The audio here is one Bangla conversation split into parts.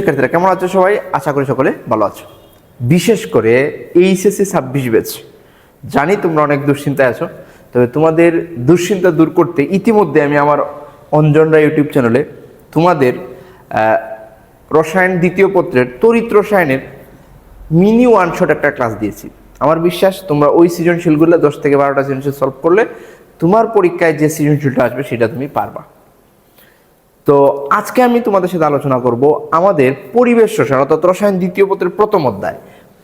শিক্ষার্থীরা কেমন আছো সবাই? আশা করি সকলে ভালো আছো। বিশেষ করে এইচএসসি 26 ব্যাচ, জানি তোমরা অনেক দুশ্চিন্তায় আছো। তবে তোমাদের দুশ্চিন্তা দূর করতে ইতিমধ্যে আমি আমার অঞ্জনরা ইউটিউব চ্যানেলে তোমাদের রসায়ন দ্বিতীয় পত্রের তড়িৎ রসায়নের মিনি ওয়ান শট একটা ক্লাস দিয়েছি। আমার বিশ্বাস তোমরা ওই সৃজনশীলগুলো 10 থেকে 12টা সৃজনশীল সলভ করলে তোমার পরীক্ষায় যে সৃজনশীলটা আসবে সেটা তুমি পারবা। তো আজকে আমি তোমাদের সাথে আলোচনা করব আমাদের পরিবেশ রসায়ন অর্থাৎ রসায়ন দ্বিতীয় পত্রের প্রথম অধ্যায়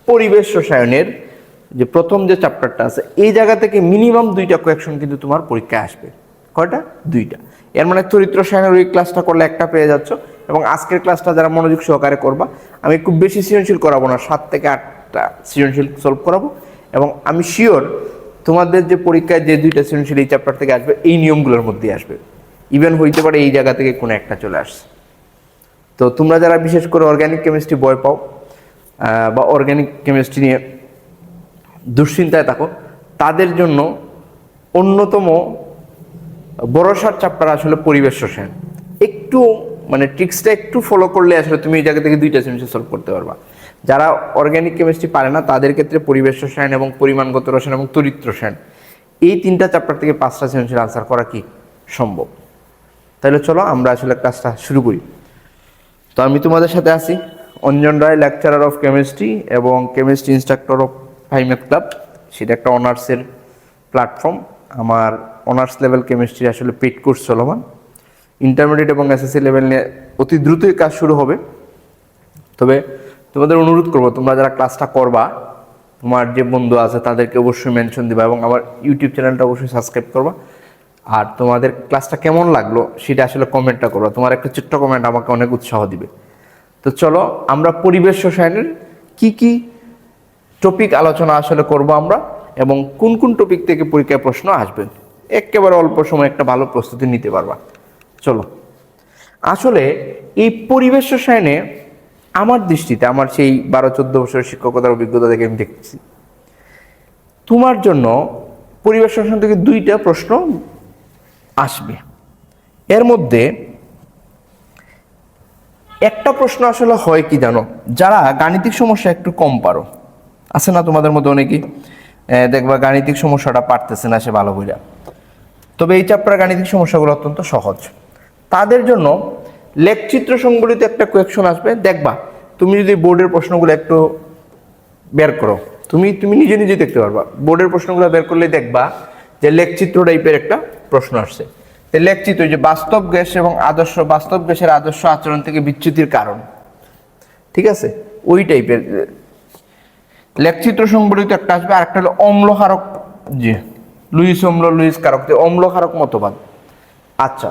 পরিবেশ রসায়নের যে প্রথম যে চ্যাপ্টারটা আছে এই জায়গা থেকে মিনিমাম 2টা কোয়েকশন কিন্তু তোমার পরীক্ষায় আসবে। কয়টা? 2টা। এর মানে তড়িৎ রসায়নের ওই ক্লাসটা করলে একটা পেয়ে যাচ্ছ, এবং আজকের ক্লাসটা যারা মনোযোগ সহকারে করবা, আমি খুব বেশি সৃজনশীল করাবো না, 7 থেকে 8টা সৃজনশীল সলভ করাবো, এবং আমি শিওর তোমাদের যে পরীক্ষায় যে 2টা সৃজনশীল এই চ্যাপ্টার থেকে আসবে এই নিয়মগুলোর মধ্যেই আসবে। ইভেন হইতে পারে এই জায়গা থেকে কোনো একটা চলে আসছে। তো তোমরা যারা বিশেষ করে অর্গানিক কেমিস্ট্রি বই পাও বা অর্গানিক কেমিস্ট্রি নিয়ে দুশ্চিন্তায় থাকো, তাদের জন্য অন্যতম বড়সার চ্যাপ্টার আসলে পরিবেশ রসায়ন। একটু মানে ট্রিক্সটা একটু ফলো করলে আসলে তুমি এই জায়গা থেকে 2টা সেমিস্টার সলভ করতে পারবা। যারা অর্গানিক কেমিস্ট্রি পারে না তাদের ক্ষেত্রে পরিবেশ রসায়ন এবং পরিমাণগত রসায়ন এবং তড়িৎ রসায়ন এই 3টা চ্যাপ্টার থেকে 5টা সেমিস্টার আনসার করা কি সম্ভব? তাহলে চলো আমরা আসলে ক্লাসটা শুরু করি। তো আমি তোমাদের সাথে আছি অঞ্জন রায়, লেকচারার অফ কেমিস্ট্রি এবং কেমিস্ট্রি ইনস্ট্রাক্টর অফ ফাইমেথ ক্লাব। সেটা একটা অনার্সের প্ল্যাটফর্ম। আমার অনার্স লেভেল কেমিস্ট্রি আসলে পেড কোর্স চলমান। ইন্টারমিডিয়েট এবং এসএসসি লেভেল নিয়ে অতি দ্রুতই কাজ শুরু হবে। তবে তোমাদের অনুরোধ করবো, তোমরা যারা ক্লাসটা করবা তোমার যে বন্ধু আছে তাদেরকে অবশ্যই মেনশন দিবা, এবং আমার ইউটিউব চ্যানেলটা অবশ্যই সাবস্ক্রাইব করবা। আর তোমাদের ক্লাসটা কেমন লাগলো সেটা আসলে কমেন্টটা করো। তোমার একটা ছোট্ট কমেন্ট আমাকে অনেক উৎসাহ দিবে। তো চলো আমরা পরিবেশ রসায়নের কি কি টপিক আলোচনা আসলে করব আমরা, এবং কোন কোন টপিক থেকে পরীক্ষায় প্রশ্ন আসবে, একেবারে অল্প সময় একটা ভালো প্রস্তুতি নিতে পারবা। চলো, আসলে এই পরিবেশ রসায়নে আমার দৃষ্টিতে, আমার সেই 12-14 বছরের শিক্ষকতার অভিজ্ঞতা থেকে আমি দেখছি, তোমার জন্য পরিবেশ রসায়ন থেকে 2টা প্রশ্ন আসবে। এর মধ্যে একটা প্রশ্ন আসলে হয় কি জানো, যারা গাণিতিক সমস্যা একটু কম পারো, আছে না তোমাদের মধ্যে অনেকেই দেখবা গাণিতিক সমস্যাটা পারতেছে না সে ভালো বইরা, তবে এই চ্যাপ্টার গাণিতিক সমস্যাগুলো অত্যন্ত সহজ। তাদের জন্য লেখচিত্র সংবলিত একটা কোয়েকশন আসবে। দেখবা তুমি যদি বোর্ডের প্রশ্নগুলো একটু বের করো, তুমি নিজে নিজে দেখতে পারবা। বোর্ডের প্রশ্নগুলো বের করলে দেখবা যে লেখচিত্র টাইপের একটা প্রশ্ন আসছে। লেখচিত্র যে বাস্তব গ্যাস এবং বাস্তব গ্যাসের আদর্শ আচরণ থেকে বিচ্যুতির কারণ, ঠিক আছে, ওই টাইপের লেখচিত্র সংবলিত একটা আসবে। আর একটা হলো অম্লক্ষারক, যে লুইস কারক, অম্লক্ষারক মতবাদ। আচ্ছা,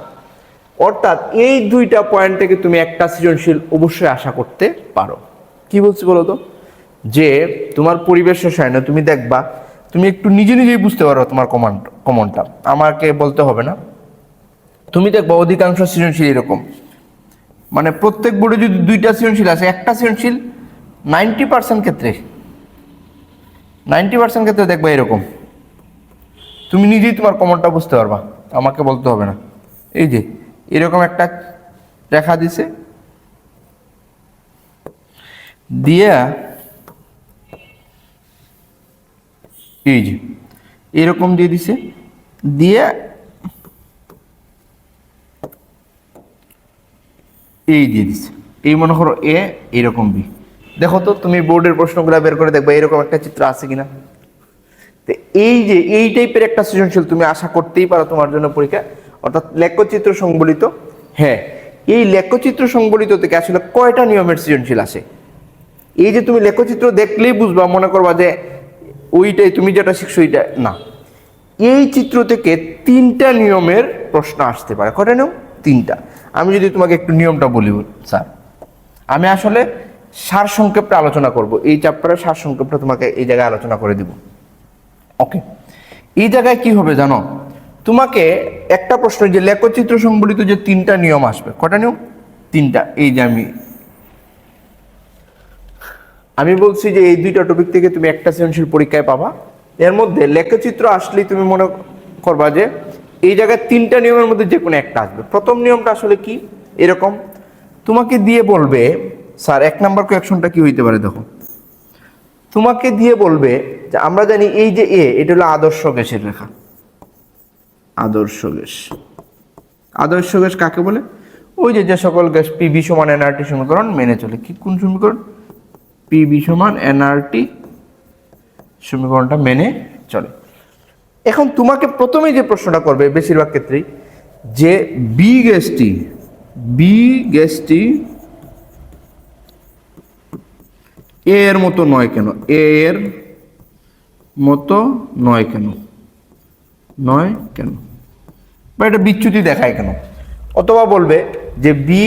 অর্থাৎ এই 2টা পয়েন্ট থেকে তুমি একটা সৃজনশীল অবশ্যই আশা করতে পারো। কি বলছি বলো তো, যে তোমার পরিবেশ রসায়নে তুমি দেখবা, তুমি একটু নিজে নিজেই বুঝতে পারো তোমার কমনটা, আমাকে বলতে হবে না। তুমি দেখবা অধিকাংশ সৃজনশীল এরকম, মানে প্রত্যেক বোর্ডে যদি 2টা সৃজনশীল আছে, একটা সৃজনশীল 90% ক্ষেত্রে দেখবা এরকম। তুমি নিজেই তোমার কমনটা বুঝতে পারবা, আমাকে বলতে হবে না। এই যে এরকম একটা রেখা দিছে, দিয়া এই যে এরকম দিয়ে দিছে, দিয়ে এই দিয়ে দিছে, এই মনে করো এ, এরকম বি। দেখো তো তুমি বোর্ডের প্রশ্নগুলো বের করে দেখবা এরকম একটা চিত্র আছে কিনা। তো এই যে এই টাইপের একটা সৃজনশীল তুমি আশা করতেই পারো তোমার জন্য পরীক্ষা, অর্থাৎ লেখচিত্র সংবলিত। হ্যাঁ, এই লেখচিত্র সংবলিত থেকে আসলে কয়টা নিয়মের সৃজনশীল আসে, এই যে তুমি লেখচিত্র দেখলেই বুঝবা, মনে করবা যে ওইটাই তুমি যেটা শিখছো ওইটা না। এই চিত্র থেকে 3টা নিয়মের প্রশ্ন আসতে পারে। কয়টা নিয়ম? 3টা। আমি যদি তোমাকে একটু নিয়মটা বলি স্যার, আমি আসলে সারসংক্ষেপটা আলোচনা করব, এই চ্যাপ্টারের সারসংক্ষেপটা তোমাকে এই জায়গায় আলোচনা করে দিব। ওকে, এই জায়গায় কি হবে জানো, তোমাকে একটা প্রশ্ন, যে লেখচিত্র সংবলিত যে 3টা নিয়ম আসবে, কয়টা নিয়ম? 3টা। এই যে আমি বলছি যে এই 2টা টপিক থেকে তুমি একটা সৃজনশীল পরীক্ষায় পাবা। এর মধ্যে লেখচিত্র আসলেই তুমি মনে করবা যে এই জায়গায় 3টা নিয়মের মধ্যে যে কোনো একটা আসবে। প্রথম নিয়মটা আসলে কি, এরকম তোমাকে দিয়ে বলবে স্যার 1 নাম্বার কোয়েকশনটা কি হইতে পারে দেখো, তোমাকে দিয়ে বলবে যে আমরা জানি এই যে এ, এটা হলো আদর্শ গ্যাসের রেখা। আদর্শ গ্যাস, আদর্শ গ্যাস কাকে বলে? ওই যে সকল গ্যাস পিভি সমান এনআরটি সমীকরণ মেনে চলে। কি কোন সমীকরণ? পিভি সমান এনআরটি সমীকরণটা মেনে চলে। এখন তোমাকে প্রথমেই যে প্রশ্নটা করবে বেশিরভাগ ক্ষেত্রেই, যে বি গ্যাসটি এ এর মতো নয় কেন? এ এর মতো নয় কেন? বা এটা বিচ্যুতি দেখায় কেন? অথবা বলবে যে বি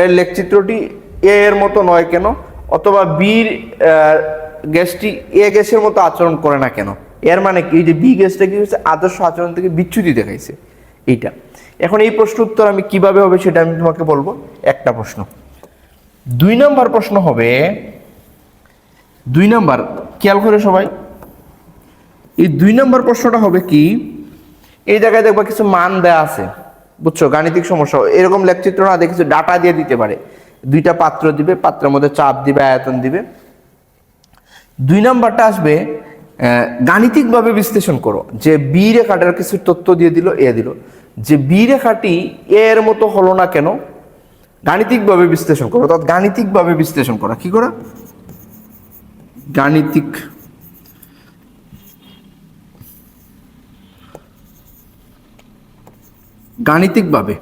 এর লেখচিত্রটি এ এর মতো নয় কেন? অথবা বির গ্যাসটি এ গ্যাসের মতো আচরণ করে না কেন? এর মানে কি যে বি গ্যাসটা কি হচ্ছে আদর্শ আচরণ থেকে বিচ্যুতি দেখাইছে এইটা। এখন এই প্রশ্ন উত্তর আমি কিভাবে হবে সেটা আমি তোমাকে বলবো। একটা প্রশ্ন। 2 নম্বর প্রশ্ন হবে, 2 নম্বর খেয়াল করে সবাই, এই 2 নম্বর প্রশ্নটা হবে কি, এই জায়গায় দেখবা কিছু মান দেয়া আছে, বুঝছো? গাণিতিক সমস্যা এরকম লেখচিত্র না দিয়ে কিছু ডাটা দিয়ে দিতে পারে। 2টা পাত্র দিবে, পাত্রের মধ্যে চাপ দিবে, আয়তন দিবে। 2 নাম্বারটা আসবে গাণিতিকভাবে বিশ্লেষণ করো, যে বি রেখাটার কিছু তথ্য দিয়ে দিল, এ দিল, যে বি রেখাটি এর মতো হলো না কেন? গাণিতিকভাবে বিশ্লেষণ করো। অর্থাৎ গাণিতিকভাবে বিশ্লেষণ করা, কি করা? গাণিতিকভাবে।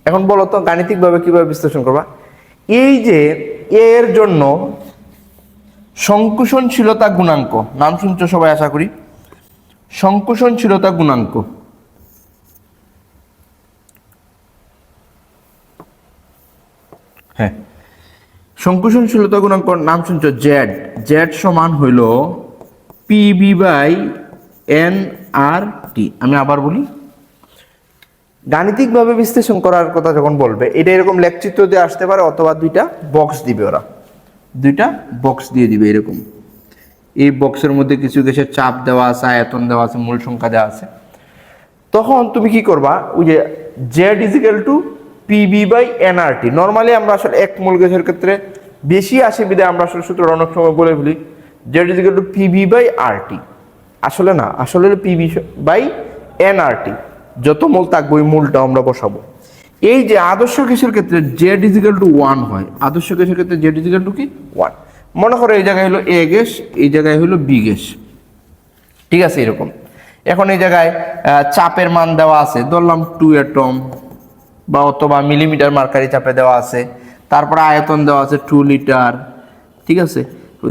এখন বলো তো গাণিতিকভাবে কিভাবে বিশ্লেষণ করবা? এই যে এর জন্য সংকোচনশীলতা গুণাঙ্ক, নাম শুনছো সবাই আশা করি, সংকোচনশীলতা গুণাঙ্ক। হ্যাঁ, সংকোচনশীলতা গুণাঙ্ক নাম শুনছো, জেড। জেড সমান হইল PB by n R T. আমি আবার বলি, গাণিতিকভাবে বিশ্লেষণ করার কথা যখন বলবে, এটা এরকম লেখচিত্র দিয়ে আসতে পারে, অথবা 2টা বক্স দিবে, ওরা 2টা বক্স দিয়ে দিবে এরকম। এই বক্সের মধ্যে কিছু গ্যাসের চাপ দেওয়া আছে, আয়তন দেওয়া আছে, মূল সংখ্যা দেওয়া আছে। তখন তুমি কি করবা, ওই যে Z equal to PV by nRT. Normally আমরা আসলে এক মূল গ্যাসের ক্ষেত্রে বেশি আসে বিধায় আমরা আসলে সূত্র অনেক সময় বলে ফেলি Z equal to PV by RT. আসলে না, আসলে পিবি বাই এনআরটি। যত মূল থাকবে ওই মূলটা আমরা বসাবো। এই যে আদর্শ গ্যাসের ক্ষেত্রে জেড ইজিক্যাল টু 1 হয়, আদর্শ গ্যাসের ক্ষেত্রে জেড ইজিক্যাল টু কি 1। মনে করো এই জায়গায় হলো এ গ্যাস, এই জায়গায় হলো বি গ্যাস, ঠিক আছে? এরকম। এখন এই জায়গায় চাপের মান দেওয়া আছে, ধরলাম 2 অ্যাটম, বা অথবা মিলিমিটার মার্কারি চাপে দেওয়া আছে। তারপরে আয়তন দেওয়া আছে 2 লিটার, ঠিক আছে?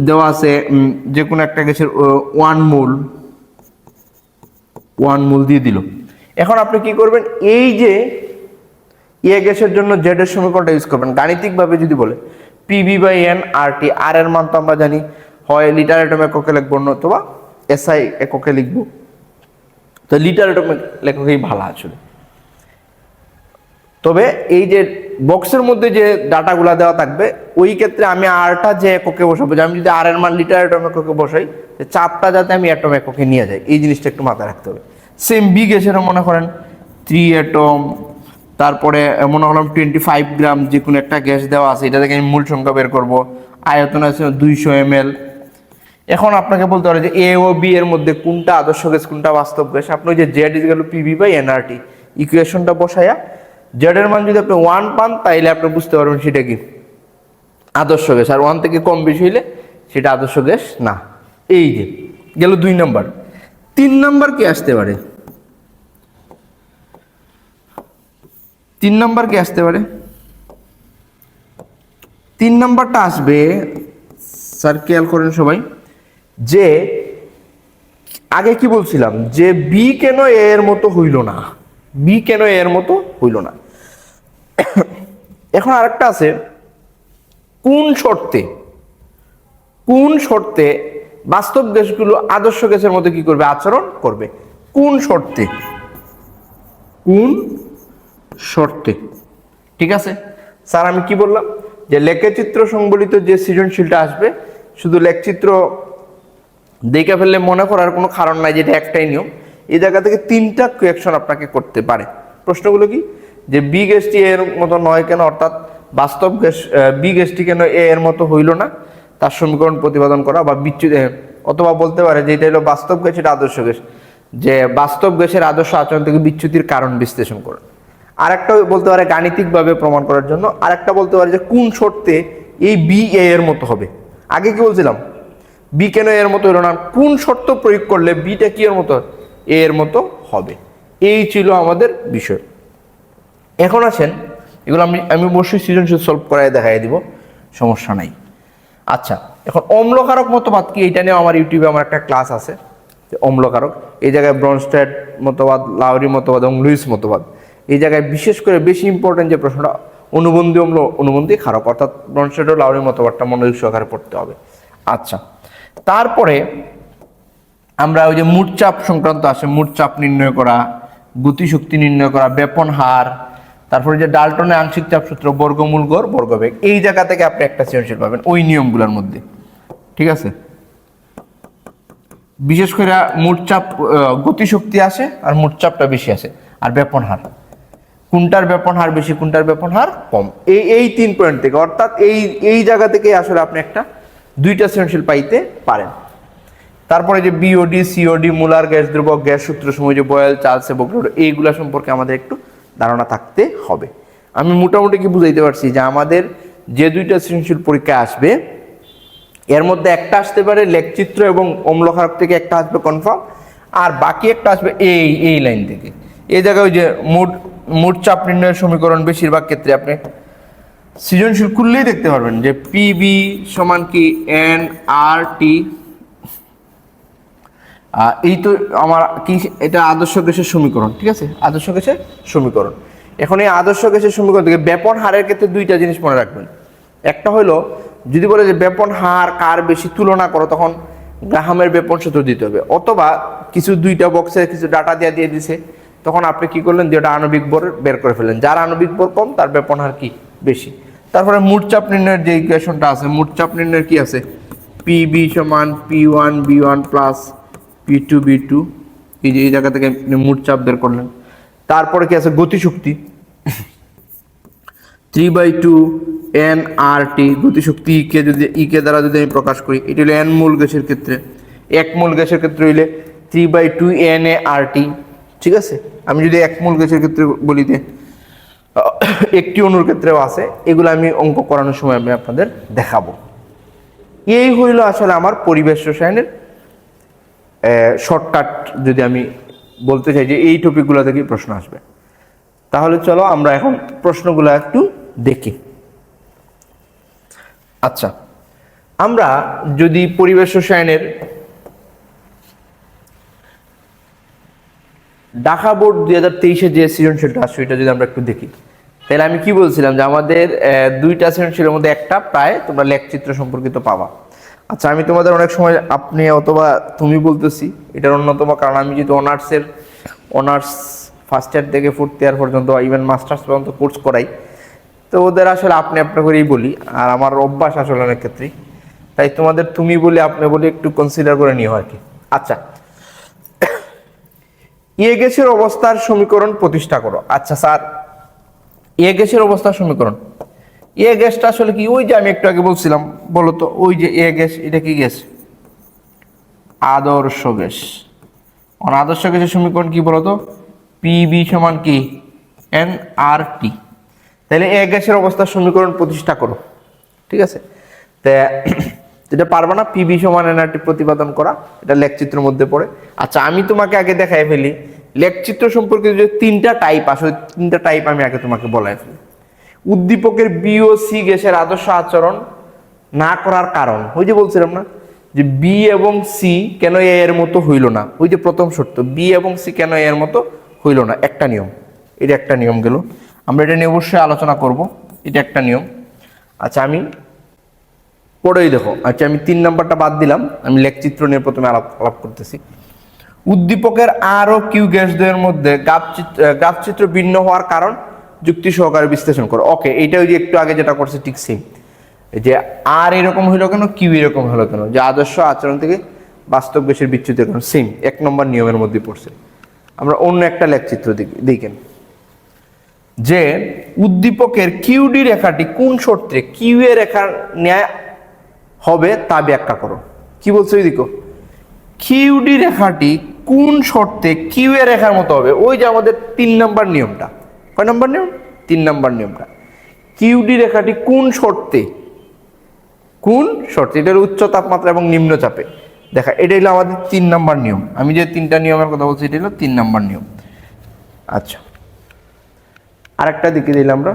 দেওয়া আছে যে কোনো একটা গ্যাসের 1 মোল দিয়ে দিল। এখন আপনি কি করবেন, এই যে এ গ্যাসের জন্য জেড এর সমীকরণটা ইউজ করবেন। গাণিতিকভাবে যদি বলে পিবি বাই এন আর টি, আর এর মান তো আমরা জানি হয় লিটার অ্যাটম এককে লিখবো, অথবা এসআই এককে লিখবো। তো লিটার অ্যাটম লেখকেই ভালো আসলে। তবে এই যে বক্সের মধ্যে যে ডাটাগুলা দেওয়া থাকবে, ওই ক্ষেত্রে আমি আরটা যে এককে বসাবো, যে আমি যদি আর এর মান লিটার অ্যাটম এককে বসাই, চাপটা যাতে আমি অ্যাটম এককে নিয়ে যাই, এই জিনিসটা একটু মাথায় রাখতে হবে। সেম বি গ্যাসেরও মনে করেন 3 অ্যাটম, তারপরে মনে করলাম 25 গ্রাম যে কোনো একটা গ্যাস দেওয়া আছে, এটা থেকে আমি মূল সংখ্যা বের করবো। আয়তন আছে 200 ml। এখন আপনাকে বলতে পারে যে এ ও বি এর মধ্যে কোনটা আদর্শ গ্যাস, কোনটা বাস্তব গ্যাস। আপনি যে Z equal to PV by NRT ইকুয়েশনটা বসায়া জেড এর মান যদি আপনি 1 পান, তাইলে আপনি বুঝতে পারবেন সেটা কি আদর্শ গ্যাস, আর 1 থেকে কম বেশি হইলে সেটা আদর্শ গ্যাস না। এই যে গেল 2 নম্বর। 3 নম্বর কি আসতে পারে? 3 নম্বর কি আসতে পারে? 3 নম্বরটা আসবে, স্যার খেয়াল করেন সবাই, যে আগে কি বলছিলাম যে বি কেন এর মতো হইল না, বি কেন এর মতো হইল না। এখন আরেকটা আছে, কোন শর্তে বাস্তব গ্যাসগুলো আদর্শ গ্যাসের মধ্যে কি করবে, আচরণ করবে। কোন শর্তে, ঠিক আছে? স্যার আমি কি বললাম, যে লেখচিত্র সংবলিত যে সৃজনশীলটা আসবে, শুধু লেখচিত্র দেখে ফেললে মনে করার কোনো কারণ নাই, যেটা একটাই নিয়ম। এই জায়গা থেকে 3টা কোয়েকশন আপনাকে করতে পারে। প্রশ্নগুলো কি, যে বি গ্যাসটি এর মতো নয় কেন, অর্থাৎ বাস্তব গ্যাস বি গ্যাসটি কেন এ এর মতো হইল না তার সমীকরণ প্রতিপাদন করা, বা বিচ্যুতি, অথবা বলতে পারে যে এটা হলো বাস্তব গ্যাস, এটা আদর্শ গ্যাস, যে বাস্তব গ্যাসের আদর্শ আচরণ থেকে বিচ্যুতির কারণ বিশ্লেষণ করা। আরেকটা বলতে পারে গাণিতিকভাবে প্রমাণ করার জন্য, আরেকটা বলতে পারে যে কোন শর্তে এই বি এ এর মতো হবে। আগে কি বলছিলাম, বি কেন এর মতো হলো না, কোন শর্ত প্রয়োগ করলে বিটা কি এর মতো, এ এর মতো হবে। এই ছিল আমাদের বিষয়। এখন আসেন, এগুলো আমি অবশ্যই সৃজনশীল সলভ করায় দেখাই দিব, সমস্যা নাই। আচ্ছা, এখন অম্লকারক মতবাদ কি, এটা নিয়ে আমার ইউটিউবে আমার একটা ক্লাস আছে, অম্লকারক। এই জায়গায় ব্রনস্ট্যাট মতবাদ, লাউরি মতবাদ এবং লুইস মতবাদ। এই জায়গায় বিশেষ করে বেশি ইম্পর্টেন্ট যে প্রশ্নটা, অনুবন্ধী অম্ল, অনুবন্ধী ক্ষারক, অর্থাৎ ব্রনস্ট্যাট ও লাউরি মতবাদটা মনোযোগ সহকারে পড়তে হবে। আচ্ছা, তারপরে আমরা ওই যে মোট চাপ সংক্রান্ত আসে, মোট চাপ নির্ণয় করা, গতিশক্তি নির্ণয় করা, ব্যাপন হার, তারপরে যে ডাল্টনের আংশিক চাপ সূত্র, বর্গমূল গড় বর্গবেগ, এই জায়গা থেকে আপনি একটা সৃজনশীল পাবেন ওই নিয়মগুলোর মধ্যে। ঠিক আছে, বিশেষ করে মোট চাপ, গতিশক্তি আসে আর মোট চাপটা বেশি আসে, আর ব্যাপন হার, কোনটার ব্যাপন হার বেশি, কোনটার ব্যাপন হার কম, এই 3 পয়েন্ট থেকে, অর্থাৎ এই জায়গা থেকে আসলে আপনি একটা 2টা সৃজনশীল পাইতে পারেন। তারপরে যে বিওডি, সিওডি, মুলার গ্যাস ধ্রুবক, গ্যাস সূত্র সময় যে বয়েল, চার্লস এবং এইগুলা সম্পর্কে আমাদের একটু ধারণা থাকতে হবে। আমি মোটামুটি কি বুঝাইতে পারছি যে আমাদের যে 2টা সৃজনশীল পরীক্ষা আসবে, এর মধ্যে একটা আসতে পারে লেখচিত্র এবং অম্লক্ষারক থেকে, একটা আসবে কনফার্ম, আর বাকি একটা আসবে এই লাইন থেকে। এই জায়গায় ওই যে মোট চাপ নির্ণয়ের সমীকরণ বেশিরভাগ ক্ষেত্রে আপনি সৃজনশীল খুললেই দেখতে পারবেন যে পিবি সমান কি এন আর টি। এই তো আমার কি, এটা আদর্শ গ্যাসের সমীকরণ। ঠিক আছে, আদর্শ গ্যাসের সমীকরণ। এখন এই আদর্শ গ্যাসের সমীকরণ থেকে ব্যাপন হারের ক্ষেত্রে 2টা জিনিস মনে রাখবেন। একটা হলো, যদি বলে যে ব্যাপন হার কার বেশি তুলনা করো, তখন গ্রাহামের ব্যাপন সূত্র দিতে হবে, অথবা কিছু 2টা বক্সে কিছু ডাটা দিয়ে দিছে, তখন আপনি কি করলেন, যেটা আণবিক ভর বের করে ফেললেন, যার আণবিক ভর কম তার ব্যাপন হার কি বেশি। তারপরে মোট চাপ নির্ণয়ের যে ইকুয়েশনটা আছে, মোট চাপ নির্ণয়ের কি আছে, পিবি সমান P1 B1 plus P2 B2, এই জায়গা থেকে মোট চাপ বের করলেন। তারপরে কি আছে, গতিশক্তি 3/2 nRT, গতিশক্তি ইকে দ্বারা যদি আমি প্রকাশ করি, এটা হলো n মোল গ্যাসের ক্ষেত্রে, 1 মোল গ্যাসের ক্ষেত্রে হইলে 3/2 NaRT। ঠিক আছে, আমি যদি 1 মোল গ্যাসের ক্ষেত্রে বলি, একটি অণুর ক্ষেত্রেও আছে, এগুলো আমি অঙ্ক করানোর সময় আমি আপনাদের দেখাবো। এই হইল আসলে আমার পরিবেশ রসায়নের শর্টকাট, যদি আমি বলতে চাই যে এই টপিকগুলো থেকে প্রশ্ন আসবে। তাহলে চলো আমরা এখন প্রশ্নগুলো একটু দেখি। আচ্ছা, আমরা যদি পরিবেশ রসায়নের ঢাকা বোর্ড 2023-এ যে সৃজনশীলটা আসছে, এটা যদি আমরা একটু দেখি, তাহলে আমি কি বলছিলাম যে আমাদের 2টা সৃজনশীলের মধ্যে একটা প্রায় তোমরা লেখচিত্র সম্পর্কিত পাবা। আচ্ছা, আমি তোমাদের অনেক সময় আপনি অথবা তুমি বলতেছি, এটার অন্যতম কারণ আমি যদি অনার্স ফার্স্ট ইয়ার থেকে 4th ইয়ার পর্যন্ত, ইভেন মাস্টার্স পর্যন্ত কোর্স করাই, তো ওদের আসলে আপনি করেই বলি, আর আমার অভ্যাস আসলে অনেক ক্ষেত্রেই, তাই তোমাদের তুমি বলে আপনি বলে একটু কনসিডার করে নিও আর কি। আচ্ছা, এ গ্যাসের অবস্থার সমীকরণ প্রতিষ্ঠা করো। আচ্ছা স্যার, এ গ্যাসের অবস্থার সমীকরণ, এ গ্যাসটা আসলে কি, ওই যে আমি একটু আগে বলছিলাম, বলো তো, ওই যে এ গ্যাস, এটা কি গ্যাস, আদর্শ গ্যাস। আদর্শ গ্যাসের সমীকরণ কি বলতো, পিবি সমান কি nRT। তাহলে এ গ্যাসের অবস্থার সমীকরণ প্রতিষ্ঠা করো। ঠিক আছে, তা এটা পারবা না, পিবি সমান nRT প্রতিপাদন করা, এটা লেখচিত্রের মধ্যে পড়ে। আচ্ছা, আমি তোমাকে আগে দেখাই ফেলি, লেখচিত্র সম্পর্কে যে 3টা টাইপ আসলে, 3টা টাইপ আমি আগে তোমাকে বলাই ফেলি। উদ্দীপকের বি ও সি গ্যাসের আদর্শ আচরণ না করার কারণ, ওই যে বলছিলাম না যে বি এবং সি কেন এ এর মতো হইল না, ওই যে প্রথম শর্ত, বি এবং সি কেন এ এর মতো হইল না, একটা নিয়ম, এটা একটা নিয়ম গেল, আমরা এটা নিয়ে অবশ্যই আলোচনা করব, এটা একটা নিয়ম। আচ্ছা, আমি পড়েই দেখো। আচ্ছা, আমি 3 নাম্বারটা বাদ দিলাম, আমি লেখচিত্র নিয়ে প্রথমে আলাপ করতেছি। উদ্দীপকের আর ও কিউ গ্যাস দ্বয়ের মধ্যে গ্রাফচিত্র ভিন্ন হওয়ার কারণ যুক্তি সহকারে বিশ্লেষণ করো। ওকে, এইটা ওই যে একটু আগে যেটা করছে ঠিক সেম, যে আর এরকম হইলো কেন, কিউ এরকম হলো কেন, যে আদর্শ আচরণ থেকে বাস্তব গ্যাসের বিচ্যুতির কারণ, সেম 1 নম্বর নিয়মের মধ্যে পড়ছে। আমরা অন্য একটা লেখচিত্র দেখেন। যে উদ্দীপকের কিউডি রেখাটি কোন শর্তে কিউ এ রেখার ন্যায় হবে তা ব্যাখ্যা করো। কি বলছো দেখো, কিউডি রেখাটি কোন শর্তে কিউ এ রেখার মতো হবে? ওই যে আমাদের 3 নম্বর নিয়মটা। কয় নম্বর নিয়ম? 3 নম্বর নিয়মটা। কিউডি রেখাটি কোন শর্তে, কোন শর্তে, এটা হলো উচ্চ তাপমাত্রা এবং নিম্ন চাপে দেখা, এটা হলো আমাদের 3 নম্বর নিয়ম। আমি যে 3টা নিয়মের কথা বলছি এটা হলো 3 নম্বর নিয়ম। আচ্ছা, আরেকটা দিকে দিলাম আমরা,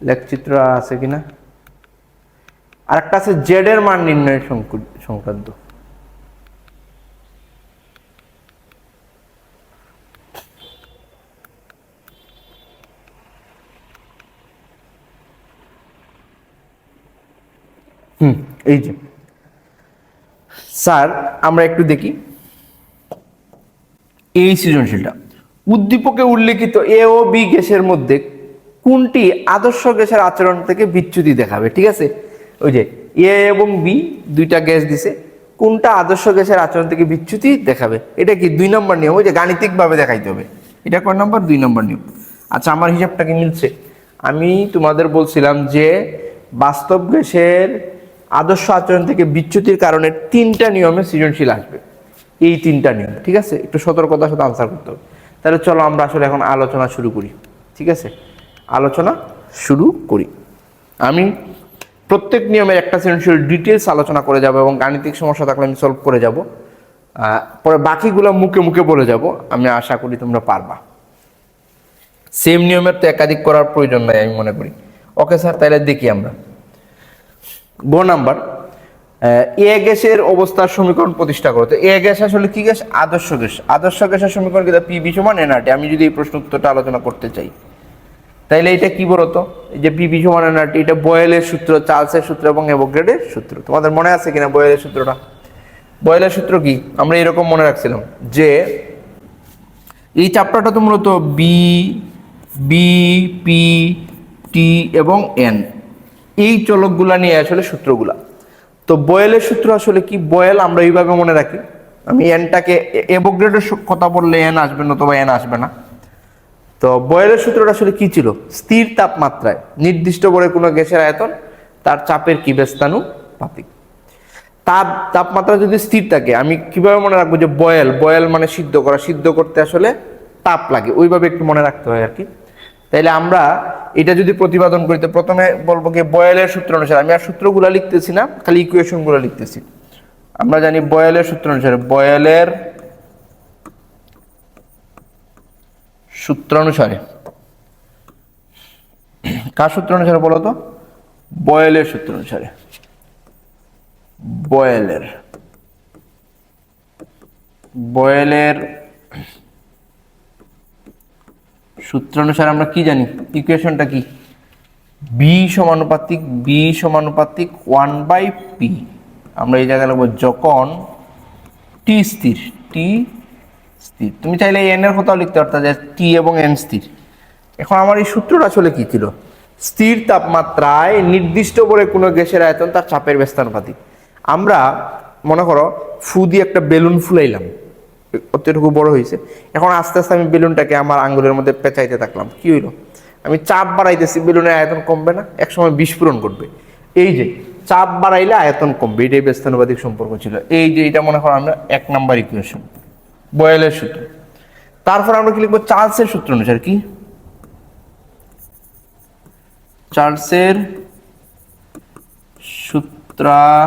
লেখচিত্র আছে কিনা, আরেকটা আছে জেড এর মান নির্ণয় সংক্রান্ত। এই যে স্যার আমরা একটু দেখি এই সৃজনশীলটা। উদ্দীপকে উল্লেখিত এ ও বি গ্যাসের মধ্যে কোনটি আদর্শ গ্যাসের আচরণ থেকে বিচ্যুতি দেখাবে? ঠিক আছে, ওই যে এ এবং বি দুইটা গ্যাস দিছে, কোনটা আদর্শ গ্যাসের আচরণ থেকে বিচ্যুতি দেখাবে? এটা কি 2 নম্বর নিয়ম, ওই যে গাণিতিক ভাবে দেখাইতে হবে। এটা কয় নম্বর? 2 নম্বর নিয়ম। আচ্ছা, আমার হিসাবটা কি মিলছে? আমি তোমাদের বলছিলাম যে বাস্তব গ্যাসের আদর্শ আচরণ থেকে বিচ্যুতির কারণে 3টা নিয়মে সৃজনশীল আসবে। এই 3টা নিয়ম, ঠিক আছে, একটু সতর্কতার সাথে আনসার করতে হবে। তাহলে চলো আমরা আসলে এখন আলোচনা শুরু করি। ঠিক আছে, আলোচনা শুরু করি। আমি প্রত্যেক নিয়মের একটা সৃজনশীল ডিটেলস আলোচনা করে যাব এবং গাণিতিক সমস্যা থাকলে আমি সলভ করে যাব, পরে বাকিগুলো মুখে মুখে বলে যাব। আমি আশা করি তোমরা পারবা। সেম নিয়মের তো একাধিক করার প্রয়োজন নাই আমি মনে করি। ওকে স্যার, তাহলে দেখি আমরা। গ নাম্বার, এ গ্যাসের অবস্থার সমীকরণ প্রতিষ্ঠা করো। তো এ গ্যাস আসলে কি গ্যাস? আদর্শ গ্যাস। আদর্শ গ্যাসের সমীকরণ কি? পিবি সমান এনআরটি। আমি যদি এই প্রশ্ন উত্তরটা আলোচনা করতে চাই তাইলে এটা কি বলতো, এই যে পিবি সমান এনআরটি, এটা বয়েলের সূত্র, চার্লসের সূত্র এবং অ্যাভোগাড্রোর সূত্র। তোমাদের মনে আছে কিনা বয়েলের সূত্রটা? বয়েলের সূত্র কি আমরা এরকম মনে রাখছিলাম যে এই চ্যাপ্টারটা তো মূলত বি, বি, পি, টি এবং এন, এই চলকগুলা নিয়ে আসলে সূত্রগুলা। তো বয়েলের সূত্র আসলে কি? বয়েল আমরা এইভাবে মনে রাখি, আমি এনটাকে, অ্যাভোগাড্রোর কথা বললে এন আসবে না, অথবা এন আসবে না। তো বয়েলের সূত্রটা আসলে কি ছিল? স্থির তাপমাত্রায় নির্দিষ্ট করে কোনো গ্যাসের আয়তন তার চাপের কি ব্যস্তানুপাতিক। তাপমাত্রা যদি স্থির থাকে, আমি কিভাবে মনে রাখবো যে বয়েল, বয়েল মানে সিদ্ধ করা, সিদ্ধ করতে আসলে তাপ লাগে, ওইভাবে একটু মনে রাখতে হয় আর কি। তাইলে আমরা এটা যদি প্রতিপাদন করি তো প্রথমে বলবো কি বয়েলের সূত্র অনুসারে, আমি আর সূত্রগুলো লিখতেছি না, খালি ইকুয়েশনগুলো লিখতেছি। আমরা জানি বয়েলের সূত্র অনুসারে, বয়েলের সূত্র অনুসারে, কার সূত্র অনুসারে বলো তো? বয়েলের সূত্র অনুসারে। বয়েলের সূত্র অনুসারে আমরা কি জানি? ইকুয়েশনটা কি? বি সমানুপাতিক 1/p। আমরা এই জায়গায় লিখবো যখন টি স্থির, টি স্থির। তুমি চাইলে এন এর কথাও লিখতে পারতা যে টি এবং এন স্থির। এখন আমার এই সূত্রটা আসলে কি ছিল? স্থির তাপমাত্রায় নির্দিষ্ট করে কোনো গ্যাসের আয়তন তার চাপের ব্যস্তানুপাতিক। আমরা মনে করো ফু দিয়ে একটা বেলুন ফুলাইলাম, অতটুকু বড় হয়েছে, এখন আস্তে আস্তে আমি বেলুনটাকে আমার আঙ্গুলের মধ্যে পেঁচাইতে থাকলাম, কি হইলো? আমি চাপ বাড়াইতেছি, বেলুনের আয়তন কমবে না? একসময় বিস্ফোরণ ঘটবে। এই যে চাপ বাড়াইলে আয়তন কমবে, এটাই ব্যস্তানুপাতিক সম্পর্ক ছিল। এই যে এটা মনে করো আমরা 1 নাম্বার ইকুয়েশন, বয়েলের সূত্র। তারপর আমরা কি লিখবো? চার্লসের সূত্র অনুসারে। কি? চার্লসের সূত্রানুসারে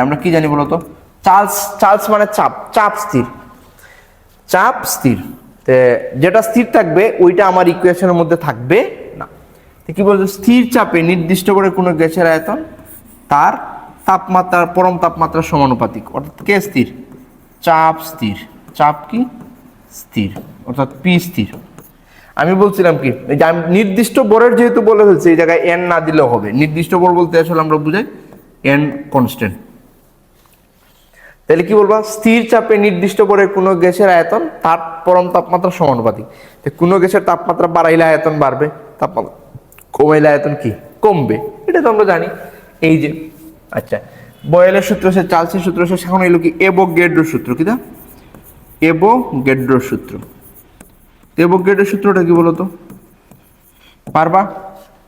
আমরা কি জানি বলতো? চার্লস মানে চাপ, চাপ স্থির, চাপ স্থির। যেটা স্থির থাকবে ওইটা আমার ইকুয়েশনের মধ্যে থাকবে না। কি বলতো? স্থির চাপে নির্দিষ্ট করে কোনো গ্যাসের আয়তন তার তাপমাত্রার পরম তাপমাত্রার সমানুপাতিক। অর্থাৎ কে স্থির? চাপ স্থির। চাপ কি? স্থির, অর্থাৎ পি স্থির। আমি বলছিলাম কি, যে আমি নির্দিষ্ট বরের যেহেতু বলে ফেলছি, এই জায়গায় এন না দিলেও হবে। নির্দিষ্ট বর বলতে আসলে আমরা বুঝাই এন কনস্ট্যান্ট। তাহলে কি বলবা? স্থির চাপে নির্দিষ্ট করে কোনো গ্যাসের আয়তন তার পরম তাপমাত্রার সমানুপাতিক। কোনো গ্যাসের তাপমাত্রা বাড়াইলে আয়তন বাড়বে, তাপমাত্রা কমাইলে আয়তন কি? কমবে। এটা তো আমরা জানি। এই যে আচ্ছা, বয়েলের সূত্র আছে, চার্লসের সূত্র আছে, এখন এলো কি অ্যাভোগাড্রোর সূত্র। কি দা? অ্যাভোগাড্রোর সূত্র। অ্যাভোগাড্রোর সূত্রটা কি বলতো? পারবা?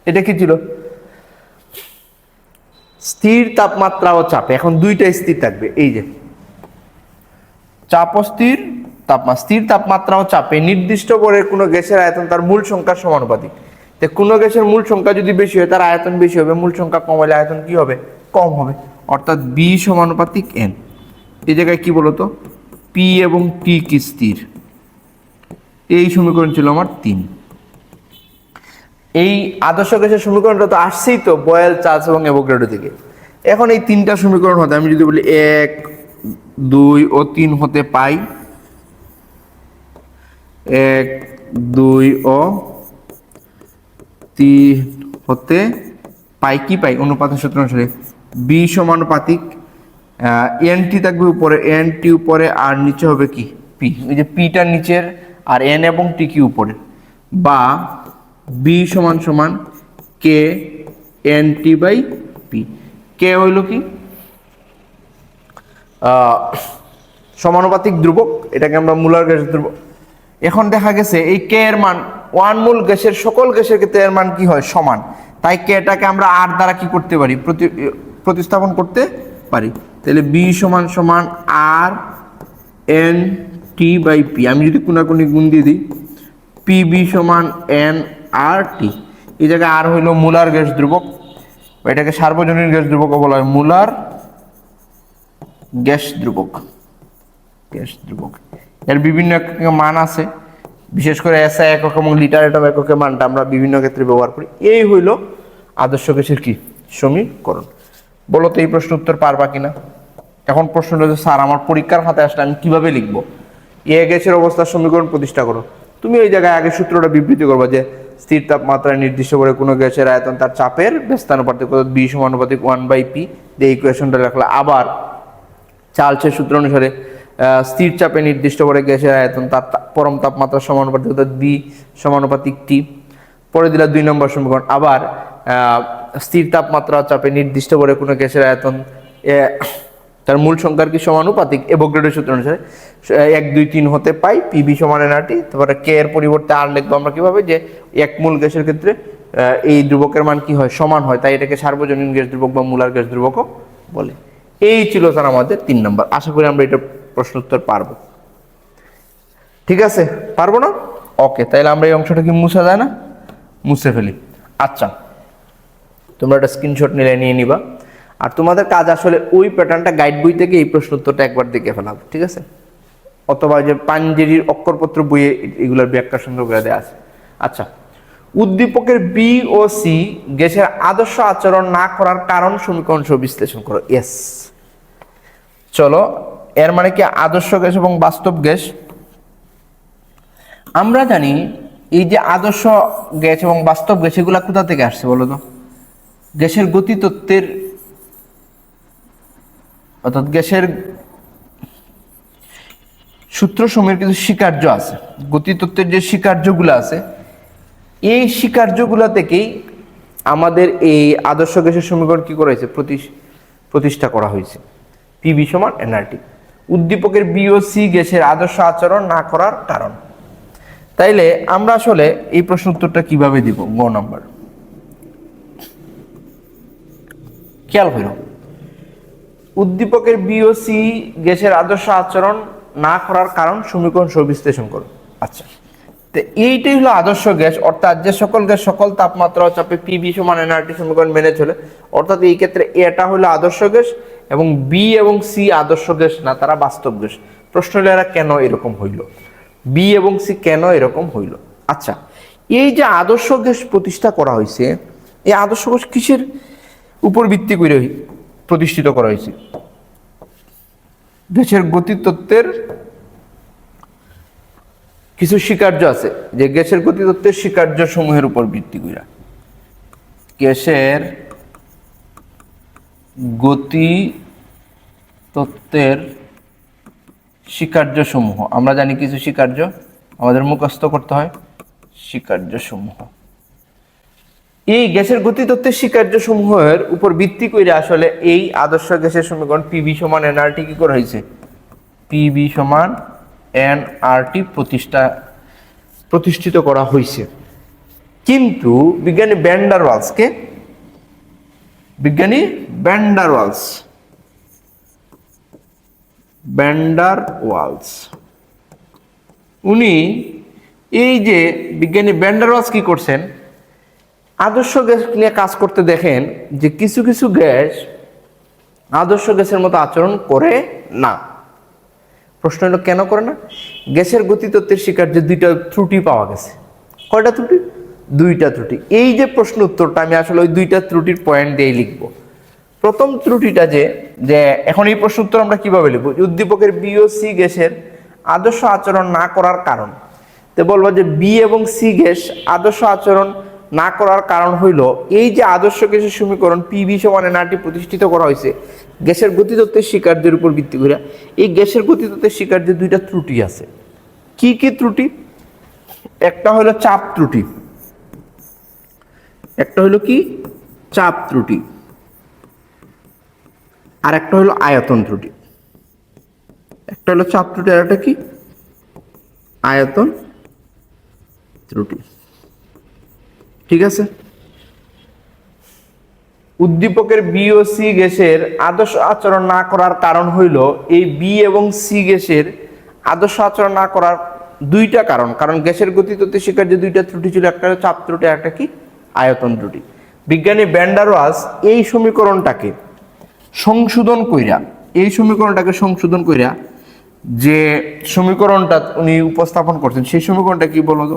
এটা কি ছিল? স্থির তাপমাত্রা ও চাপে, এখন দুইটা স্থির থাকবে, এই যে চাপ ও স্থির তাপমাত্রা। স্থির তাপমাত্রা ও চাপে নির্দিষ্ট করে কোনো গ্যাসের আয়তন তার মূল সংখ্যার সমানুপাতিক। তো কোনো গ্যাসের মূল সংখ্যা যদি বেশি হয় তার আয়তন বেশি হবে, মূল সংখ্যা কম হলে আয়তন কি হবে? কম হবে, অর্থাৎ বি সমানুপাতিক এন। এই জায়গায় কি বলতো? পি এবং টি কি স্থির? এই সমীকরণ ছিল আমার 3। এই আদর্শ গ্যাসের সমীকরণটা তো আসছেই তো বয়েল, চার্লস এবং অ্যাভোগাড্রো থেকে। এখন এই 3টা সমীকরণ হতে আমি যদি বলি 1, 2 ও 3 হতে পাই, 1, 2 ও 3 হতে পাই, কি পাই? অনুপাতের সূত্র অনুসারে বি সমানুপাতিক এন টি থাকবে উপরে, এন টি উপরে, আর নিচে হবে কি? পি। ওই যে পিটা নিচের আর এন এবং টি কি উপরে, বা বি সমান সমান K N T by P. K হইল কি? সমানুপাতিক ধ্রুবক, এটাকে আমরা মুলার গ্যাসের ধ্রুবক। এখন দেখা গেছে এই কে এর মান 1 মোল গ্যাসের সকল গ্যাসের ক্ষেত্রে এর মান কি হয়? সমান। তাই কেটাকে আমরা আর দ্বারা কি করতে পারি? প্রতিস্থাপন করতে পারি। তাহলে বি সমান সমান আর এন টি বাই পি। আমি যদি কোনাকুনি গুণ দিয়ে দিই, পি বি সমান এন আর টি। এই জায়গায় আর হইল মুলার গ্যাস ধ্রুবক, এটাকে সার্বজনীন গ্যাস ধ্রুবক বলা হয়, মুলার গ্যাস ধ্রুবক। গ্যাস ধ্রুবক এর বিভিন্ন মান আছে, বিশেষ করে এসআই একক এবং লিটার এটম এককের মানটা আমরা বিভিন্ন ক্ষেত্রে ব্যবহার করি। এই হইল আদর্শ গ্যাসের কি সমীকরণ। বলো তো এই প্রশ্ন উত্তর পারবা কিনা? এখন প্রশ্নটা হচ্ছে, স্যার আমার পরীক্ষার খাতায় আসলে আমি কিভাবে লিখবো? এ গ্যাসের অবস্থার সমীকরণ প্রতিষ্ঠা করো। তুমি এই জায়গায় আগে সূত্রটা বিবৃতি করবা যে স্থির তাপমাত্রায় নির্দিষ্ট করে কোনো গ্যাসের আয়তন তার চাপের ব্যস্তানুপাতিক বি সমানুপাতিক 1/p দিয়ে ইকুয়েশনটা রাখলা। আবার চার্লসের সূত্র অনুসারে স্থির চাপে নির্দিষ্ট করে গ্যাসের আয়তন তার পরম তাপমাত্রা সমানুপাতিক, অর্থাৎ বি সমানুপাতিক টি। পরে দিলা 2 নম্বর সমীকরণ। আবার স্থির তাপমাত্রা চাপে নির্দিষ্ট করে কোনো গ্যাসের আয়তন তার মূল সংখ্যার কি সমানুপাতিক? অ্যাভোগাড্রোর সূত্র অনুসারে 1, 2, 3 হতে পাই, পিবি সমান এনআরটি। তারপরে কে এর পরিবর্তে আর লিখবো আমরা কিভাবে? যে এক মূল গ্যাসের ক্ষেত্রে এই ধ্রুবকের মান কি হয়? সমান হয়, তাই এটাকে সার্বজনীন গ্যাস ধ্রুবক বা মুলার গ্যাস ধ্রুবকও বলে। এই ছিল স্যার আমাদের 3 নম্বর। আশা করি আমরা এটা প্রশ্ন উত্তর পারবো। ঠিক আছে, পারবো না? ওকে, তাহলে আমরা এই অংশটা কি মুছা যায় না? মুছে ফেলি। আচ্ছা, তোমরা একটা স্ক্রিনশট নিয়ে নিবা। আর তোমাদের কাজ আসলে ওই প্যাটার্নটা গাইড বই থেকে এই প্রশ্ন উত্তরটা একবার দেখে ফেলাবো, ঠিক আছে? অথবা যে পাঞ্জেরির অক্ষরপত্র বইয়ে এগুলোর ব্যাখ্যা সুন্দর করে দেওয়া আছে। আচ্ছা, উদ্দীপকের বি ও সি গ্যাসের আদর্শ আচরণ না করার কারণ সমীকরণ সহ বিশ্লেষণ করো। ইয়েস, চলো, এর মানে কি আদর্শ গ্যাস এবং বাস্তব গ্যাস? আমরা জানি এই যে আদর্শ গ্যাস এবং বাস্তব গ্যাস এগুলা কোথা থেকে আসছে বলো তো? গ্যাসের গতিতত্ত্বের, অর্থাৎ গ্যাসের সূত্রসমূহের কিছু স্বীকার্য আছে, গতিতত্ত্বের যে স্বীকার্যগুলো আছে, এই স্বীকার্যগুলো থেকেই আমাদের এই আদর্শ গ্যাসের সমীকরণ কি করা হয়েছে? প্রতিষ্ঠা করা হয়েছে। পিবি সমান এনআরটি। উদ্দীপকের বি ও সি গ্যাসের আদর্শ আচরণ না করার কারণ। তাইলে আমরা আসলে এই প্রশ্ন উত্তরটা কিভাবে দিব? গ নাম্বার, খেয়াল করো, উদ্দীপকের বি ও সি গ্যাসের আদর্শ আচরণ না করার কারণ সমীকরণ সহ বিশ্লেষণ করো। আচ্ছা, তো এইটাই হলো আদর্শ গ্যাস, অর্থাৎ যে সকল গ্যাস সকল তাপমাত্রা ও চাপে পিবি সমান এনআরটি সমীকরণ মেনে চলে। অর্থাৎ এই ক্ষেত্রে এটা হলো আদর্শ গ্যাস এবং বি এবং সি আদর্শ গ্যাস না, তারা বাস্তব গ্যাস। প্রশ্ন হলো এরা কেন এরকম হইল? বি এবং সি কেন এরকম হইল? আচ্ছা, এই যে আদর্শ গ্যাস প্রতিষ্ঠা করা হয়েছে, এই আদর্শ গ্যাস কিসের উপর ভিত্তি করে প্রতিষ্ঠিত করা হয়েছে? গ্যাসের গতিতত্ত্বের কিছু স্বীকার্য আছে, যে গ্যাসের গতিতত্ত্বের স্বীকার্য সমূহের উপর ভিত্তি করে। গ্যাসের গতিতত্ত্বের স্বীকার্য সমূহ, আমরা জানি কিছু স্বীকার্য আমাদের মুখস্থ করতে হয়, স্বীকার্য সমূহ। এই গ্যাসের গতিতত্ত্বের স্বীকার্য সমূহের উপর ভিত্তি করে আসলে এই আদর্শ গ্যাসের সমীকরণ পিভি সমান এনআরটি কি করা হয়েছে, পিভি সমান এনআরটি প্রতিষ্ঠিত করা হয়েছে। কিন্তু বিজ্ঞানী ভ্যান ডার ওয়ালস উনি এই যে বিজ্ঞানী ভ্যান ডার ওয়ালস কি করছেন, আদর্শ গ্যাস নিয়ে কাজ করতে দেখেন যে কিছু কিছু গ্যাস আদর্শ গ্যাসের মতো আচরণ করে না। প্রশ্ন হলো কেন করে না? গ্যাসের গতিতত্ত্বের স্বীকার্য দুইটা ত্রুটি পাওয়া গেছে। কয়টা ত্রুটি? দুইটা ত্রুটি। এই যে প্রশ্ন উত্তরটা আমি আসলে ওই দুইটা ত্রুটির পয়েন্ট দিয়ে লিখব। প্রথম ত্রুটিটা যে এখন এই প্রশ্ন উত্তর আমরা কিভাবে লিখব, উদ্দীপকের বি ও সি গ্যাসের আদর্শ আচরণ না করার কারণ। তো বলবো যে বি এবং সি গ্যাস আদর্শ আচরণ না করার কারণ হইল এই যে আদর্শ গ্যাসের সমীকরণ পিভি সমান এনআরটি প্রতিষ্ঠিত করা হয়েছে গ্যাসের গতিতত্ত্বের স্বীকার্যের উপর ভিত্তি করে। এই গ্যাসের গতিতত্ত্বের স্বীকার্যের দুইটা ত্রুটি আছে। কি কি ত্রুটি? একটা হলো চাপ ত্রুটি, একটা হলো কি চাপ ত্রুটি, আর একটা হলো আয়তন ত্রুটি। একটা হলো চাপ ত্রুটি আর একটা কি আয়তন ত্রুটি। ঠিক আছে। উদ্দীপকের বি ও সি গ্যাসের আদর্শ আচরণ না করার কারণ হইল এই বি এবং সি গ্যাসের আদর্শ আচরণ না করার দুইটা কারণ গ্যাসের গতিতত্ত্বের স্বীকার্য দুইটা ত্রুটি ছিল, একটা হলো চাপ ত্রুটি আর একটা কি আয়তন ত্রুটি। বিজ্ঞানী ভ্যান ডার ওয়ালস এই সমীকরণটাকে সংশোধন কইরা যে সমীকরণটা উনি উপস্থাপন করছেন সেই সমীকরণটা কি বলতো,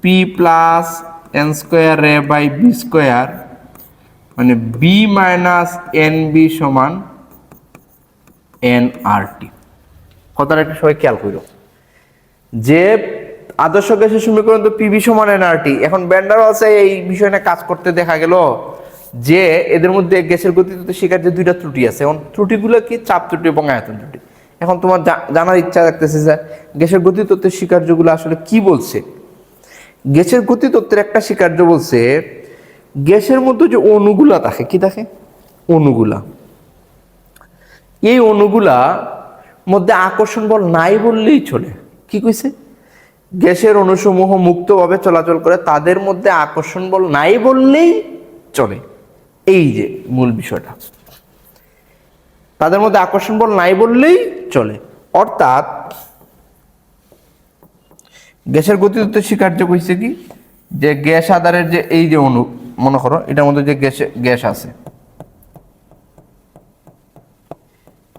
P plus N square A by B square মানে বি মাইনাস এন বি সমান এন আর টি। কথাটা একটা সবাই খেয়াল করো যে আদর্শ গ্যাসের সমীকরণ তো পিভি সমান এন আর টি। এখন ভ্যান ডার ওয়ালসে এই বিষয় নিয়ে কাজ করতে দেখা গেল যে এদের মধ্যে গ্যাসের গতিতত্ত্বের স্বীকার্য দুইটা ত্রুটি আছে। এখন ত্রুটিগুলো কি চাপ ত্রুটি এবং আয়তন ত্রুটি। এখন তোমার জানার ইচ্ছা রাখতেছে যে গ্যাসের গতিতত্ত্বের স্বীকার্যগুলো আসলে কি বলছে। গ্যাসের গতিতত্ত্বের একটা স্বীকার্য বলছে গ্যাসের মধ্যে যে অণুগুলা থাকে, কি থাকে অণুগুলা, এই অণুগুলা মধ্যে আকর্ষণ বল নাই বললেই চলে। কি কইছে? গ্যাসের অণুসমূহ মুক্তভাবে চলাচল করে, তাদের মধ্যে আকর্ষণ বল নাই বললেই চলে। এই যে মূল বিষয়টা, তাদের মধ্যে আকর্ষণ বল নাই বললেই চলে। অর্থাৎ গ্যাসের গতিতত্ত্বের স্বীকার্য কইছে কি যে গ্যাস আধারের যে এই যে অণু, মনে করো এটার মধ্যে যে গ্যাস আছে,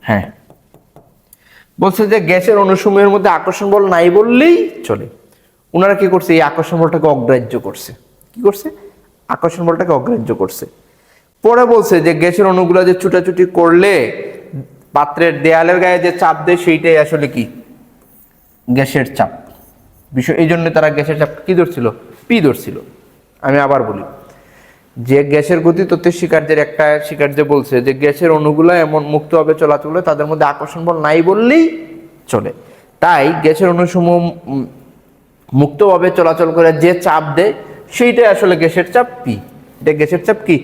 হ্যাঁ বলছে যে গ্যাসের অণুসমূহের মধ্যে আকর্ষণ বল নাই বললেই চলে। ওনারা কি করছে, এই আকর্ষণ বলটাকে অগ্রাহ্য করছে। কি করছে? আকর্ষণ বলটাকে অগ্রাহ্য করছে। পরে বলছে যে গ্যাসের অণুগুলো যে ছুটাছুটি করলে পাত্রের দেয়ালের গায়ে যে চাপ দেয় সেইটাই আসলে কি গ্যাসের চাপ বিষয়। এই জন্য তারা গ্যাসের চাপ কি ধরছিল, পি ধরছিল। আমি আবার বলি যে গ্যাসের গতিতত্ত্বের স্বীকার্যের একটা স্বীকার্য বলছে যে গ্যাসের অণুগুলো এমন মুক্তভাবে চলাচল করে তাদের মধ্যে আকর্ষণ বল নাই বললেই চলে। তাই গ্যাসের অণুসমূহ মুক্তভাবে চলাচল করে যে চাপ দেয় সেইটাই আসলে গ্যাসের চাপ পি। এটা গ্যাসের চাপ কি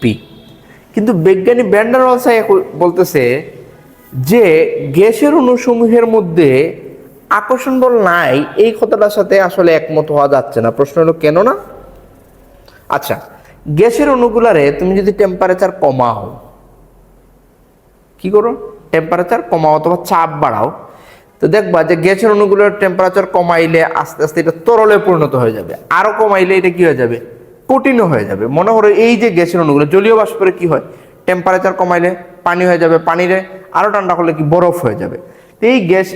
পি। কিন্তু বিজ্ঞানী ভ্যান ডার ওয়ালস বলতেছে যে গ্যাসের অণুসমূহের মধ্যে আকর্ষণ বল নাই, এই কথাটার সাথে আসলে একমত হওয়া যাচ্ছে না। প্রশ্ন হলো কেন না? আচ্ছা, গ্যাসের অণুগুলারে তুমি যদি টেম্পারেচার কমাও, কি করো, টেম্পারেচার কমাও অথবা চাপ বাড়াও, তো দেখবা যে গ্যাসের অণুগুলোর টেম্পারেচার কমাইলে আস্তে আস্তে এটা তরলে পরিণত হয়ে যাবে, আরো কমাইলে এটা কি হয়ে যাবে, কঠিনও হয়ে যাবে। মনে করো এই যে গ্যাসের অণুগুলো জলীয় বাষ্পরে কি হয়, টেম্পারেচার কমাইলে পানি হয়ে যাবে, পানিরে আরো ঠান্ডা করলে কি বরফ হয়ে যাবে। তো এই গ্যাস,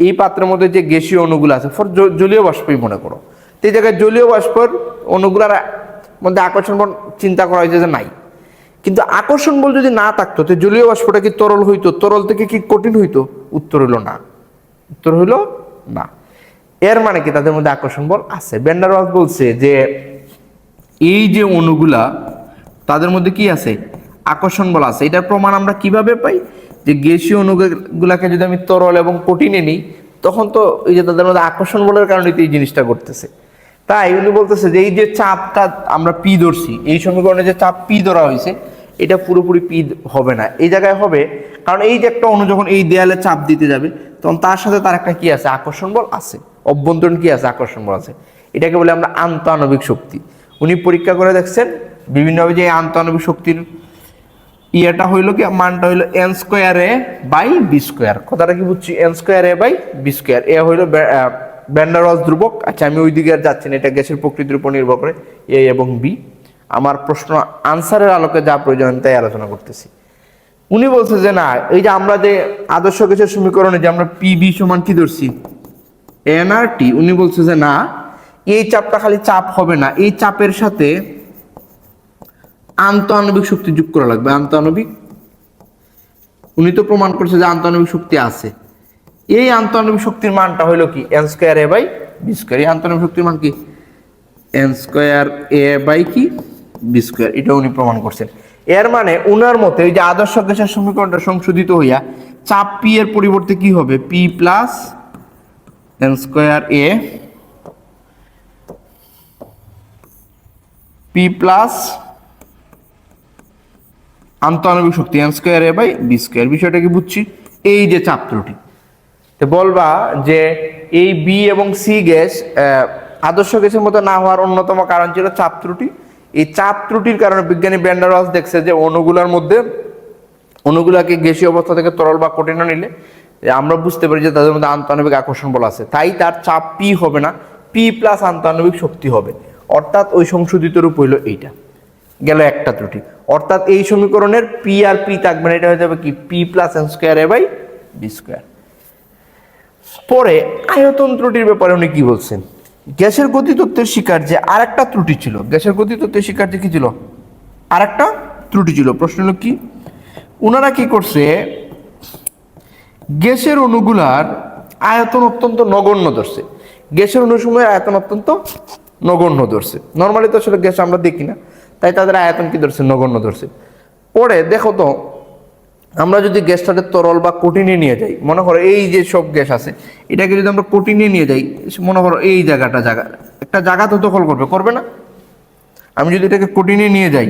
এই পাত্রের মধ্যে যে গ্যাসীয় অণুগুলো আছে ফর জলীয় বাষ্পই মনে করো, তো এই জায়গায় জলীয় বাষ্পর অণুগুলার মধ্যে আকর্ষণ বল চিন্তা করা হয়েছে যে নাই। কিন্তু আকর্ষণ বল যদি না থাকতো তো জলীয় বাষ্পটা কি তরল হইতো, তরল থেকে কি কঠিন হইতো? উত্তর হইল না, উত্তর হইল না। এর মানে কি তাদের মধ্যে আকর্ষণ বল আছে। ভ্যান ডার ওয়ালস বলছে যে এই যে অণুগুলা তাদের মধ্যে কি আছে, আকর্ষণ বল আছে। এটার প্রমাণ আমরা কিভাবে পাই, যে গ্যাসীয় অণুগুলাকে যদি আমি তরল এবং কঠিনে নিই তখন তো এই যে তাদের মধ্যে আকর্ষণ বলের কারণে তো এই জিনিসটা ঘটতেছে। তাই উনি বলতেছে যে এই যে চাপটা আমরা পি ধরছি, এই সমীকরণে যে চাপ পি ধরা হয়েছে এটা পুরোপুরি পি হবে না, এই জায়গায় হবে কারণ এই যে একটা অণু যখন এই দেয়ালে চাপ দিতে যাবে তখন তার সাথে তার একটা কি আছে, আকর্ষণ বল আছে, অভ্যন্তরীণ কি আছে, আকর্ষণ বল আছে। এটাকে বলে আমরা আন্তঃআণবিক শক্তি। উনি পরীক্ষা করে দেখছেন বিভিন্নভাবে যে আন্তঃআণবিক শক্তির ইয়েটা হইলো কি, মানটা হইলো n square A by B square. কথাটা কি বুঝছি, n square A by B square. এ হইলো ভ্যান ডার ওয়ালস ধ্রুবক। আচ্ছা আমি ওই দিকে আর যাচ্ছি না, এটা গ্যাসের প্রকৃতির উপর নির্ভর করে এ এবং বি। আমার প্রশ্ন আনসারের আলোকে যা প্রয়োজন আমি তাই আলোচনা করতেছি। উনি বলছে যে না, এই যে আমরা যে আদর্শ গ্যাসের সমীকরণে যে আমরা পি বি সমান কি ধরছি, এন আর টি, উনি বলছে যে না, এই চাপটা খালি চাপ হবে না, এই চাপের সাথে আন্তঃআণবিক শক্তি যোগ করা লাগবে। আন্তঃআণবিক, উনি তো প্রমাণ করছে যে আন্তঃআণবিক শক্তি আছে। এই আন্তঃআণবিক শক্তির মানটা হলো কি, N square A by B square. এই আন্তঃআণবিক শক্তির মান কি, এন স্কোয়ার এ বাই কি বি স্কোয়ার। এটা উনি প্রমাণ করছেন। এর মানে উনার মতে এই যে আদর্শ গ্যাসের সমীকরণটা সংশোধিত হইয়া চাপ পি এর পরিবর্তে কি হবে, P plus N square a P plus আন্তঃআণবিক শক্তি n square A by B square. বিষয়টা কি বুঝছি, এই যে চাপ ত্রুটি। তো বলবা যে এই বি এবং সি গ্যাস আদর্শ গ্যাসের মতো না হওয়ার অন্যতম কারণ ছিল চাপ ত্রুটি। এই চাপ ত্রুটির কারণে বিজ্ঞানী ভ্যান ডার ওয়ালস দেখছে যে অণুগুলোর মধ্যে, অণুগুলাকে গ্যাসীয় অবস্থা থেকে তরল বা কঠিন নিলে আমরা বুঝতে পারি যে তাদের মধ্যে আন্তঃআণবিক আকর্ষণ বল আছে। তাই তার চাপ পি হবে না, পি প্লাস আন্তঃআণবিক শক্তি হবে। অর্থাৎ ওই সংশোধিত রূপ হইল এইটা, গেল একটা ত্রুটি। অর্থাৎ এই সমীকরণের পি আর পি থাকবে না, এটা হয়ে যাবে কি, P plus N square A by B square. পরে আয়তন ত্রুটির ব্যাপারে উনি কি বলছেন, গ্যাসের গতিতত্ত্বের শিকার যে আরেকটা ত্রুটি ছিল, গ্যাসের গতিতত্ত্বের শিকার যে কি ছিল, আরেকটা ত্রুটি ছিল। প্রশ্ন হলো কি, ওনারা কি করছে, গ্যাসের অণুগুলার আয়তন অত্যন্ত নগণ্য ধরছে। গ্যাসের অণুসমূহের আয়তন অত্যন্ত নগণ্য ধরছে। নর্মালি তো আসলে গ্যাস আমরা দেখি না, তাই তাদের আয়তন কি ধরছে, নগণ্য ধরছে। পরে দেখো তো, আমরা যদি গ্যাসটাকে তরল বা কঠিনে নিয়ে যাই, মনে করো এই যে সব গ্যাস আছে এটাকে যদি আমরা কঠিনে নিয়ে যাই, মনে করো এই জায়গা একটা জায়গা তো দখল করবে না। আমি যদি এটাকে কঠিনে নিয়ে যাই,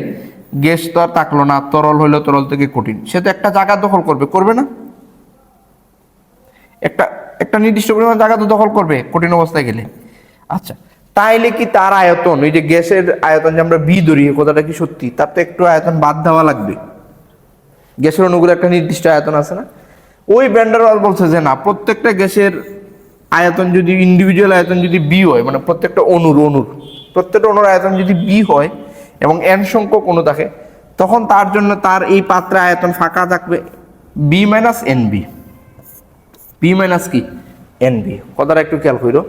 গ্যাস তো আর থাকলো না, তরল হইলো, তরল থেকে কঠিন, সে তো একটা জায়গা দখল করবে না? একটা নির্দিষ্ট পরিমাণ জায়গা তো দখল করবে কঠিন অবস্থায় গেলে। আচ্ছা, তাইলে কি তার আয়তন, ওই যে গ্যাসের আয়তন যে আমরা বি ধরি, কথাটা কি সত্যি? তার তো একটু আয়তন বাদ দেওয়া লাগবে। গ্যাসের অণুগুলো একটা নির্দিষ্ট আয়তন আছে না? ওই ভ্যান ডার ওয়ালস বলছে যে না, প্রত্যেকটা গ্যাসের আয়তন যদি ইন্ডিভিজুয়াল আয়তন যদি বি হয়, মানে প্রত্যেকটা প্রত্যেকটা অণুর আয়তন যদি বি হয় এবং এন সংখ্যক অণু থাকে, তখন তার জন্য তার এই পাত্রে আয়তন ফাঁকা থাকবে B minus N B. B minus কি, এন বি। কথাটা একটু খেয়াল করো,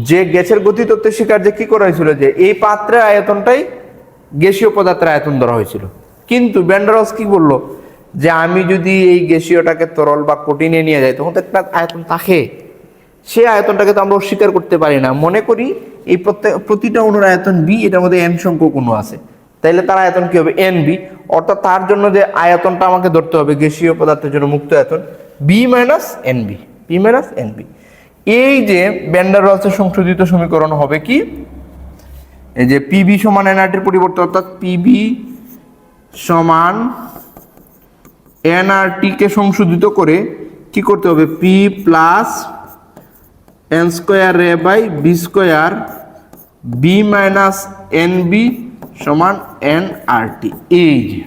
যে গ্যাসের গতিতত্ত্বের শিকার যে কি করা হয়েছিল, যে এই পাত্রের আয়তনটাই গ্যাসীয় পদার্থের আয়তন ধরা হয়েছিল। কিন্তু ভ্যান ডার ওয়ালস কি বললো, যে আমি যদি এই গ্যাসীয়টাকে তরল বা কঠিনে নিয়ে যাই, তখন তো একটা আয়তন থাকে, সেই আয়তনটাকে তো আমরা অস্বীকার করতে পারি না। মনে করি এই প্রতিটা অণুর আয়তন বি, এটার মধ্যে এন সংখ্যক অণু আছে, তাইলে তার আয়তন কি হবে, এন বি। অর্থাৎ তার জন্য যে আয়তনটা আমাকে ধরতে হবে গ্যাসীয় পদার্থের জন্য মুক্ত আয়তন B minus N B, B minus N B. এই যে ভ্যান ডার ওয়ালসের সংশোধিত সমীকরণ হবে কি, এই যে পিবি সমান এনআরটির পরিবর্তে, অর্থাৎ পিবি সমান এনআরটি কে সংশোধিত করে কি করতে হবে, P plus N square A by B square B minus N B সমান এন আর টি। এই যে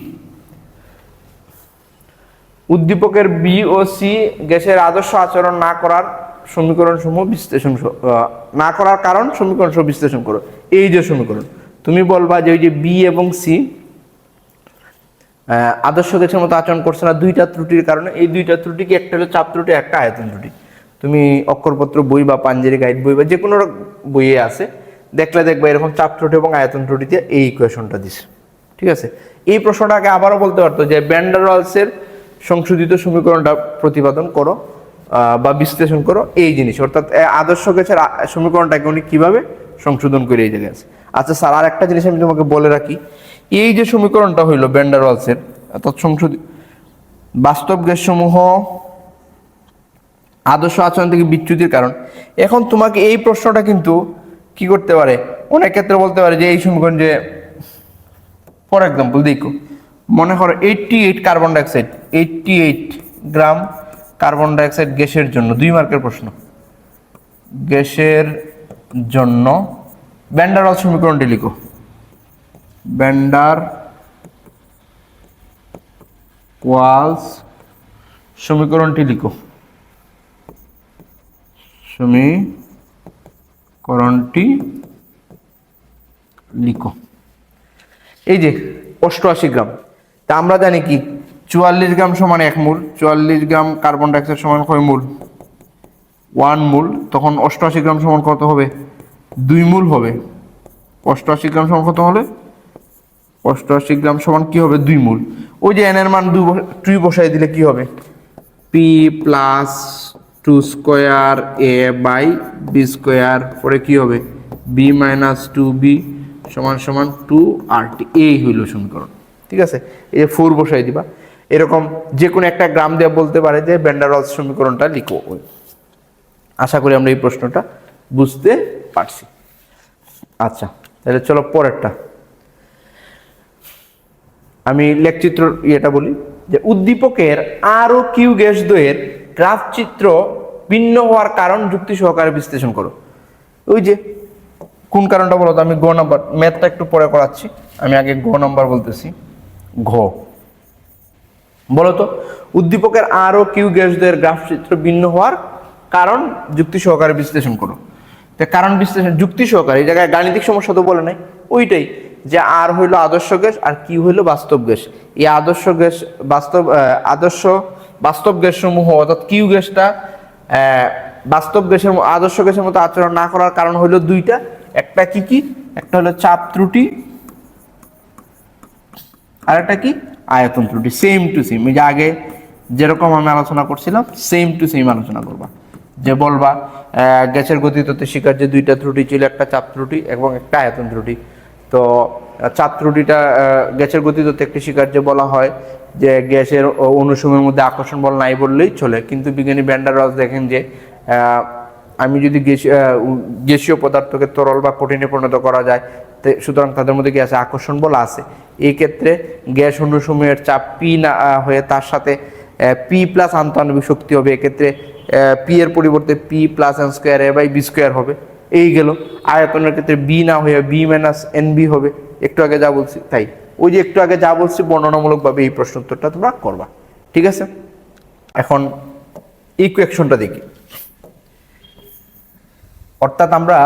উদ্দীপকের বি ও সি গ্যাসের আদর্শ আচরণ না করার সমীকরণ সমূহ বিশ্লেষণ, না করার কারণ সমীকরণ সমূহ বিশ্লেষণ করো। এই যে সমীকরণ, তুমি বলবা যে ওই যে বি এবং সি আদর্শ গ্যাসের মতো আচরণ করছে না দুইটা ত্রুটির কারণে। এই দুইটা ত্রুটি কি, একটা হলো চাপ ত্রুটি, একটা আয়তন ত্রুটি। তুমি অক্ষরপত্র বই বা পাঞ্জেরি গাইড বই বা যে কোনো বইয়ে আছে, দেখলে দেখবা এরকম চাপ ত্রুটি এবং আয়তন ত্রুটিতে এই ইকুয়েশনটা দিছে। ঠিক আছে, এই প্রশ্নটাকে আবারও বলতে পারতো যে ভ্যান ডার ওয়ালসের সংশোধিত সমীকরণটা প্রতিপাদন করো বা বিশ্লেষণ করো এই জিনিস, অর্থাৎ আদর্শ গ্যাসের সমীকরণটাকে উনি কিভাবে সংশোধন করে এই জায়গায় আছে। আচ্ছা স্যার, আর একটা জিনিস আমি তোমাকে বলে রাখি, এই যে সমীকরণটা হইলো ভ্যান ডার ওয়ালসের, অর্থাৎ সংশোধিত বাস্তব গ্যাস সমূহ আদর্শ আচরণ থেকে বিচ্যুতির কারণ। এখন তোমাকে এই প্রশ্নটা কিন্তু কি করতে পারে, অনেক ক্ষেত্রে বলতে পারে যে এই সমীকরণ যে ফর এক্সাম্পল দেখো, মনে করো 88 কার্বন ডাইঅক্সাইড, 88 গ্রাম কার্বন ডাইঅক্সাইড গ্যাসের জন্য 2 মার্কের প্রশ্ন, গ্যাসের জন্য ভ্যান ডার ওয়ালস সমীকরণটি লিখো। ভ্যান ডার ওয়ালস সমীকরণটি লিখো। সমীকরণটি লিখো। এই যে 88 গ্রাম, তা আমরা জানি কি 44 গ্রাম সমান 1 মোল, 44 গ্রাম কার্বন ডাইঅক্সাইড সমান কয় মোল, 1 মোল। তখন 88 গ্রাম সমান কত হবে, 2 মোল হবে। 88 গ্রাম সমান কত হলে, 88 গ্রাম সমান কি হবে, 2 মোল। ওই যে এন এর মান 2 বসাই দিলে কি হবে, P plus 2 square A by B square, পরে কি হবে বি মাইনাস 2b সমান সমান 2RT। এই হইল সমীকরণ। ঠিক আছে, এই যে 4 বসাই দিবা। এরকম যে কোনো একটা গ্রাম দিয়ে বলতে পারে যে ভ্যান ডার ওয়ালস সমীকরণটা লিখো। আশা করি আমরা এই প্রশ্নটা বুঝতে পারছি। আচ্ছা, তাহলে চলো পরেরটা। আমি লেখচিত্র ইয়েটা বলি যে উদ্দীপকের আর ও কিউ গ্যাস দ্বয়ের গ্রাফ চিত্র ভিন্ন হওয়ার কারণ যুক্তি সহকারে বিশ্লেষণ করো। ওই যে কোন কারণটা বলো তো, আমি গ নাম্বার, ম্যাথটা একটু পরে করাচ্ছি, আমি আগে গ নাম্বার বলতেছি। ঘ বলতো উদ্দীপকের আর ও কিউ গ্যাস দ্বয়ের গ্রাফ চিত্র ভিন্ন হওয়ার কারণ যুক্তি সহকারে বিশ্লেষণ করো। তো কারণ বিশ্লেষণ যুক্তি সহকারে, এই জায়গায় গাণিতিক সমস্যা তো বলে নাই, ওইটাই যে আর হইলো আদর্শ গ্যাস আর কি হইলো বাস্তব গ্যাস। এই আদর্শ গ্যাস বাস্তব গ্যাস সমূহ অর্থাৎ কিউ গ্যাসটা বাস্তব গ্যাসের আদর্শ গ্যাসের মতো আচরণ না করার কারণ হইলো দুইটা। একটা কি একটা হলো চাপ ত্রুটি, আর একটা কি আয়তন ত্রুটি। সেম টু সেম, এই যে আগে যেরকম আমি আলোচনা করছিলাম সেম টু সেম আলোচনা করবা। যে বলবা গ্যাসের গতিতত্ত্বে শিকার যে দুইটা ত্রুটি ছিল, একটা চাপ ত্রুটি এবং একটা আয়তন ত্রুটি। তো চাপ ত্রুটিটা গ্যাসের গতিতত্ত্বে একটি শিকার যে বলা হয় যে গ্যাসের অনুসমূহের মধ্যে আকর্ষণ বল নাই বললেই চলে, কিন্তু বিজ্ঞানী ভ্যান ডার ওয়ালস দেখেন যে আমি যদি গ্যাসীয় পদার্থকে তরল বা কঠিনে পরিণত করা যায়, সুতরাং তাদের মধ্যে কি আছে, আকর্ষণ বল আছে। এই ক্ষেত্রে গ্যাস অনুসমূহের চাপ পি না হয়ে তার সাথে পি প্লাস আন্তঃআণবিক শক্তি হবে। এক্ষেত্রে পি এর পরিবর্তে P plus N square A by B square হবে। এই গেল। আয়তনের ক্ষেত্রে বি না হয়ে বি মাইনাস এন বি হবে। একটু আগে যা বলছি তাই, ওই যে একটু আগে যা বলছি বর্ণনামূলকভাবে এই প্রশ্ন উত্তরটা তোমরা করবা। ঠিক আছে, এখন ইকুয়েশনটা দেখি। অর্থাৎ আমরা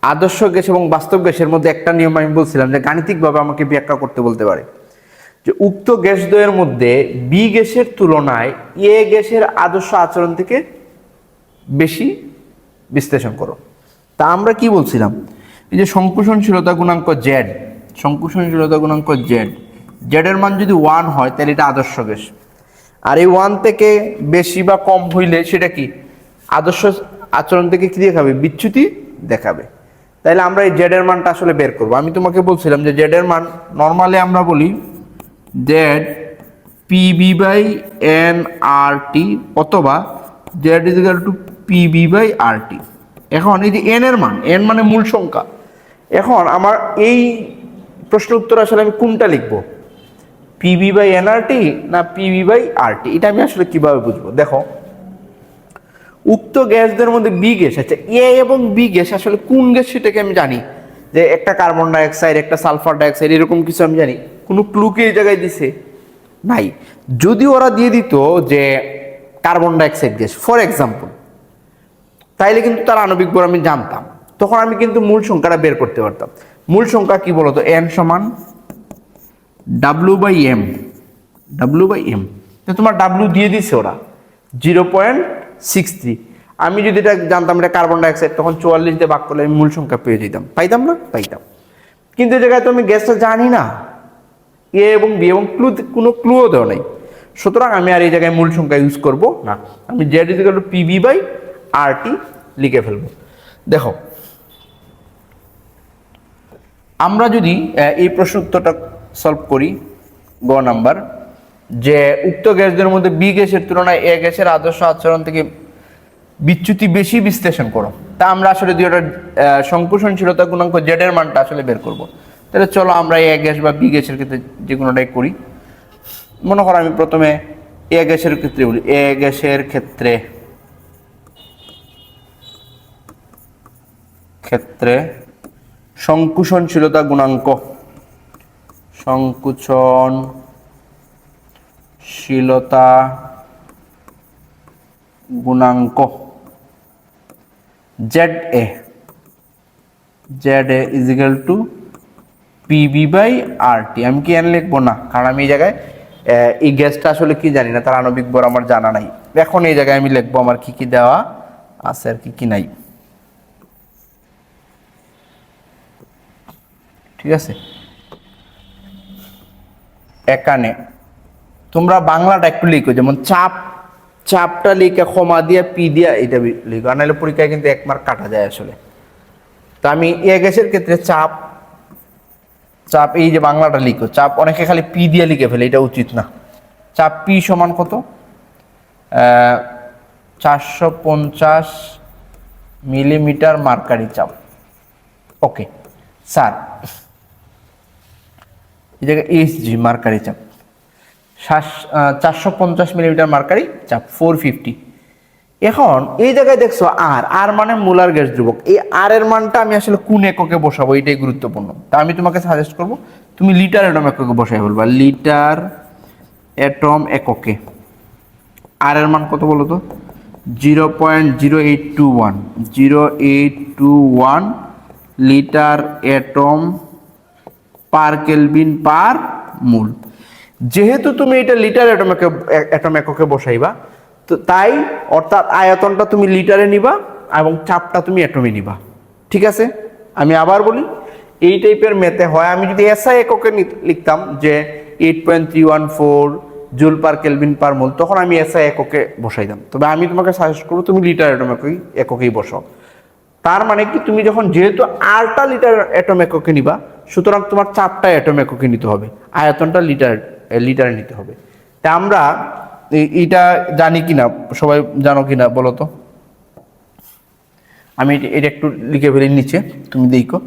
আদর্শ গ্যাস এবং বাস্তব গ্যাসের মধ্যে একটা নিয়ম আমি বলছিলাম যে গাণিতিকভাবে আমাকে ব্যাখ্যা করতে বলতে পারে যে উক্ত গ্যাস দ্বয়ের মধ্যে বি গ্যাসের তুলনায় এ গ্যাসের আদর্শ আচরণ থেকে বেশি বিশ্লেষণ করো। তা আমরা কি বলছিলাম, এই যে সংকোচনশীলতা গুণাঙ্ক জেড, সংকোচনশীলতা গুণাঙ্ক জেড, জেডের মান যদি 1 হয় তাহলে এটা আদর্শ গ্যাস, আর এই 1 থেকে বেশি বা কম হইলে সেটা কি আদর্শ আচরণ থেকে কি দেখাবে, বিচ্যুতি দেখাবে। তাইলে আমরা এই জেড এর মানটা আসলে বের করব। আমি তোমাকে বলছিলাম যে জেড এর মান নর্মালি আমরা বলি Z PV by n R T অথবা Z is equal to PV by R T. এখন এই যে এন এর মান, এন মানে মূল সংখ্যা, এখন আমার এই প্রশ্ন উত্তর আসলে আমি কোনটা লিখবো, পিবি বাই এন আর টি না পিবি বাই আর টি, এটা আমি আসলে কিভাবে বুঝবো। দেখো উক্ত গ্যাসদের মধ্যে বি গ্যাস আছে, এ এবং বি গ্যাস আসলে কোন গ্যাস সেটাকে আমি জানি, যে একটা কার্বন ডাইঅক্সাইড একটা সালফার ডাইঅক্সাইড এরকম কিছু আমি জানি, কোনো ক্লু কি এই জায়গায় দিছে নাই। যদি ওরা দিয়ে দিত যে carbon dioxide gas for example, তাইলে কিন্তু তার আণবিক ভর আমি জানতাম, তখন আমি কিন্তু মূল সংখ্যাটা বের করতে পারতাম। মূল সংখ্যা কি বলতো, এন সমান W by M, W by M. তোমার ডাব্লিউ দিয়ে দিছে ওরা 0.63। আমি যদি এটা জানতাম এটা কার্বন ডাইঅক্সাইড, তখন 44 দিয়ে ভাগ করলে আমি মূল সংখ্যা পেয়ে যেতাম, পাইতাম না, পাইতাম। কিন্তু এই জায়গায় তো আমি গ্যাসটা জানি না, এ এবং বি এবং কোনো ক্লুও দেওয়া নাই, সুতরাং আমি আর এই জায়গায় মূল সংখ্যা ইউজ করব না, আমি Z is equal to PV by R T লিখে ফেলবো। দেখো আমরা যদি এই প্রশ্ন উত্তরটা সলভ করি, গ নাম্বার, যে উক্ত গ্যাসদের মধ্যে বি গ্যাসের তুলনায় এ গ্যাসের আদর্শ আচরণ থেকে বিচ্যুতি বেশি বিশ্লেষণ করো, তা আমরা আসলে দুইটার সংকোচনশীলতা গুণাঙ্ক জেড এর মানটা আসলে বের করব। তাহলে চলো আমরা এ গ্যাস বা বি গ্যাসের ক্ষেত্রে যে কোনোটাই করি। মনে করো আমি প্রথমে এ গ্যাসের ক্ষেত্রে বলি, এ গ্যাসের ক্ষেত্রে সংকোচনশীলতা গুণাঙ্ক, সংকোচনশীলতা গুণাঙ্ক জেড এ is equal to PV by R T. আমি কি এন লিখবো না, কারণ আমি এই জায়গায় এই গ্যাসটা আসলে কি জানি না, তার আণবিক ভর আমার জানা নাই। এখন এই জায়গায় আমি লিখবো আমার কি কি দেওয়া আছে আর কি কি নাই। ঠিক আছে, এখানে তোমরা বাংলাটা একটু লিখো, যেমন চাপটা লিখে ক্ষমা দিয়া পি দিয়া এটা লিখো, আর নাহলে পরীক্ষায় কিন্তু 1 মার্ক কাটা যায় আসলে। তো আমি এ গ্যাসের ক্ষেত্রে চাপ এই যে বাংলাটা লিখো, চাপ অনেকে খালি পি দিয়ে লিখে ফেলে, এটা উচিত না। চাপ পি সমান কত, 450 মিলিমিটার মার্কারি চাপ। ওকে স্যার, এই জায়গায় এইচজি মার্কারি চাপ 450 মিলিমিটার মার্কারি চাপ 450। এখন এই জায়গায় দেখছো আর মানে মোলার গ্যাস ধ্রুবক, এই আর এর মানটা আমি আসলে কোন এককে বসাবো এটাই গুরুত্বপূর্ণ। তা আমি তোমাকে সাজেস্ট করব তুমি লিটার অ্যাটম এককে বসাই বলবা, লিটার অ্যাটম এককে। আর এর মান কত বলো তো, 0.0821 litre atm per kelvin per mole. যেহেতু তুমি এটা লিটার অ্যাটম এককে বসাইবা, তো তাই অর্থাৎ আয়তনটা তুমি লিটারে নিবা এবং চাপটা তুমি অ্যাটমে নিবা। ঠিক আছে, আমি আবার বলি, এই টাইপের মেতে হয় আমি যদি এসআই এককে লিখতাম যে 8.314 জুল পার কেলভিন পার মোল, তখন আমি এসআই এককে বসাইতাম। তবে আমি তোমাকে সাজেস্ট করবো তুমি লিটার অ্যাটম এককেই বসাও। তার মানে কি, তুমি যখন যেহেতু আরটা লিটার অ্যাটম এককে নিবা, সুতরাং তোমার চাপটা অ্যাটম এককে নিতে হবে, আয়তনটা লিটারে নিতে হবে। তা আমরা এটা জানি কিনা, সবাই জানো কিনা বলো তো। আমি এটা একটু লিখে ফেলি নিচে, তুমি দেখো।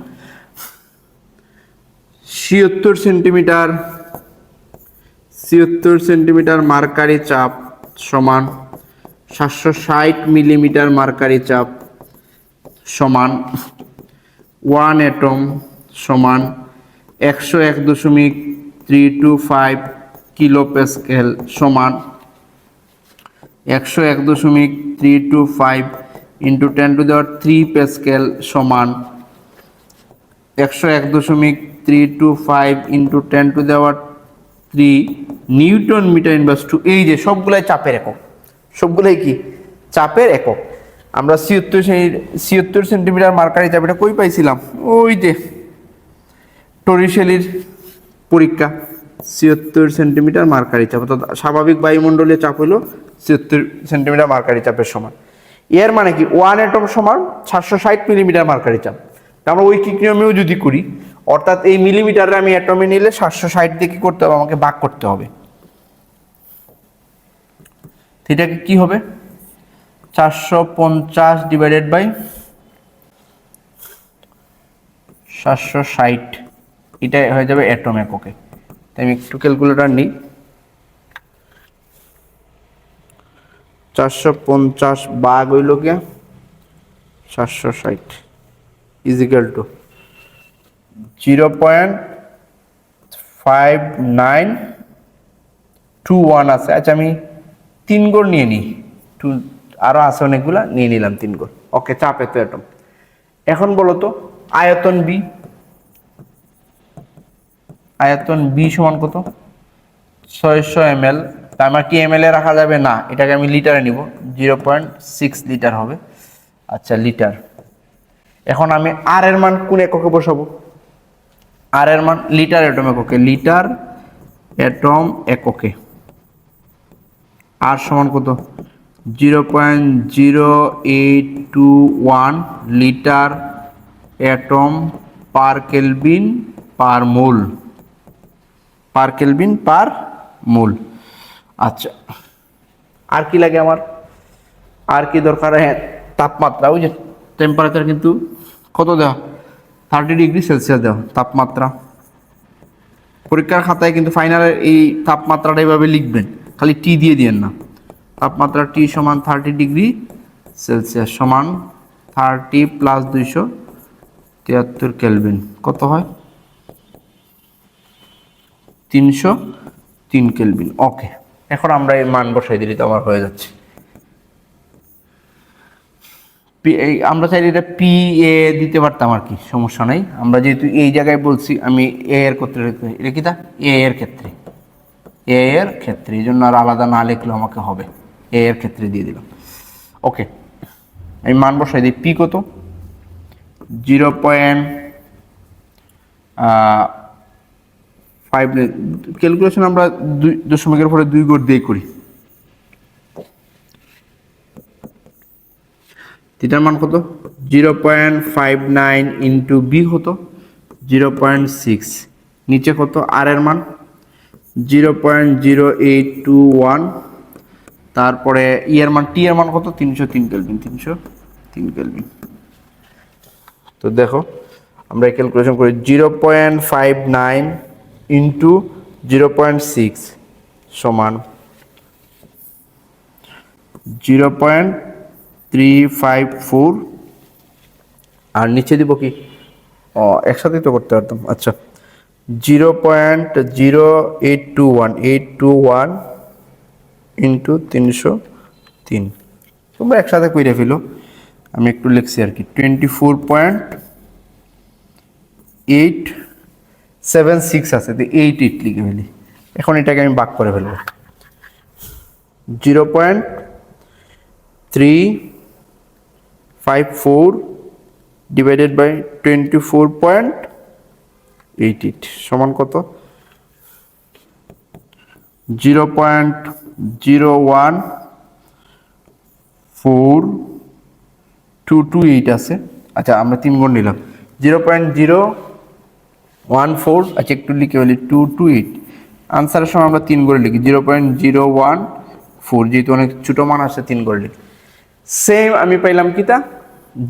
76 সেন্টিমিটার মার্কারি চাপ সমান 760 মিলিমিটার মার্কারি চাপ সমান 1 অ্যাটম সমান 101.325 কিলো প্যাসকেল সমান 101.325 ইন্টু 10⁻³ প্যাসকেল সমান 101.325 into 10⁻³ newton metre inverse two. এই যে সবগুলাই চাপের একক, সবগুলাই কি চাপের একক। আমরা 76 সেন্টিমিটার মার্কারি চাপ এটা কই পাইছিলাম, ওই যে টরিশেলির পরীক্ষা। 76 সেন্টিমিটার মার্কারি চাপ, অর্থাৎ স্বাভাবিক বায়ুমণ্ডলীয় চাপ হলো 76 সেন্টিমিটার মার্কারি চাপের সমান। এর মানে কি 1 অ্যাটম সমান 760 মিলিমিটার মার্কারি চাপ। আমরা ঐকিক নিয়মেও যদি করি, অর্থাৎ এই মিলিমিটারে আমি অ্যাটমে নিলে 760 দিয়ে কি করতে হবে, আমাকে ভাগ করতে হবে। এটাকে কি হবে, 450 ডিভাইডেড বাই 760, এটা হয়ে যাবে অ্যাটম এককে। তাই আমি একটু ক্যালকুলেটর নিই। 450 ভাগ হইল গিয়া 760 ইজ ইকুয়াল টু 0.5921 আছে। আচ্ছা আমি 3 গড় নিয়ে নিই, আরো আছে অনেকগুলা, নিয়ে নিলাম 3 গড়। ওকে, চাপ এত অ্যাটম। এখন বলো তো আয়তন বি সমান কত, 600 ml। তা আমার কি ml এ রাখা যাবে না, এটাকে আমি লিটারে নিব, 0.6 লিটার হবে। আচ্ছা লিটার। এখন আমি আর এর মান কোন এককে বসাবো, আর এর মান লিটার অ্যাটম এককে, লিটার অ্যাটম এককে। আর সমান কত, 0.0821 litre atm per kelvin per mole, per kelvin per mole. আচ্ছা আর কি লাগে আমার, আর কি দরকার, হ্যাঁ তাপমাত্রা। ওই যে টেম্পারেচার কিন্তু কত দেওয়া, 30°C দেওয়া তাপমাত্রা। পরীক্ষার খাতায় কিন্তু ফাইনালের এই তাপমাত্রাটা এইভাবে লিখবেন, খালি টি দিয়ে দিয়েন না। তাপমাত্রা টি সমান 30°C সমান 30 + 273 কেলভিন, কত হয় 303 কেলভিন। ওকে, এখন আমরা এই মান বসাই দিলে তো আমার হয়ে যাচ্ছে। আমরা চাইলে এটা পি এ দিতে পারতাম আর কি, সমস্যা নাই। আমরা যেহেতু এই জায়গায় বলছি, আমি এ এর ক্ষেত্রে লিখি তা এ এর ক্ষেত্রে, এ এর ক্ষেত্রে, এই জন্য আর আলাদা না লিখলেও আমাকে হবে, এ এর ক্ষেত্রে দিয়ে দিলাম। ওকে, আমি মান বসাই দিই। পি কত, 0.5, ক্যালকুলেশন আমরা 2 পরে 2 গড় দিয়ে করি। থিটার মান কত, 0.59 ইন্টু বি কত 0.6, নিচে কত আর এর মান 0.0821, তারপরে ই এর মান, টি এর মান কত 303 কেলভিন, 303 কেলভিন। তো দেখো আমরা ক্যালকুলেশন করি, 0.59 ইন্টু 0.6 সমান 0.354, আর নিচে দিব কি, একসাথেই তো করতে পারতাম। আচ্ছা, 0.0821 ইন্টু 303, তোমরা একসাথে কইরে ফেলো, আমি একটু লিখছি আর কি, 24.876 আছে, তো 88 লিখে ফেলি। এখন এটাকে আমি ভাগ করে ফেলবো, 0.354 ডিভাইডেড বাই 24.88 সমান কত, 0.01428 আছে। আচ্ছা, আমরা 3 গুণ নিলাম, 0.014, আচ্ছা একটু লিখে বলি 228, আনসারের সময় আমরা 3 করে লিখি 0.014, যেহেতু অনেক ছোটো মান আসে 3 করে লিখি। সেম আমি পাইলাম কি তা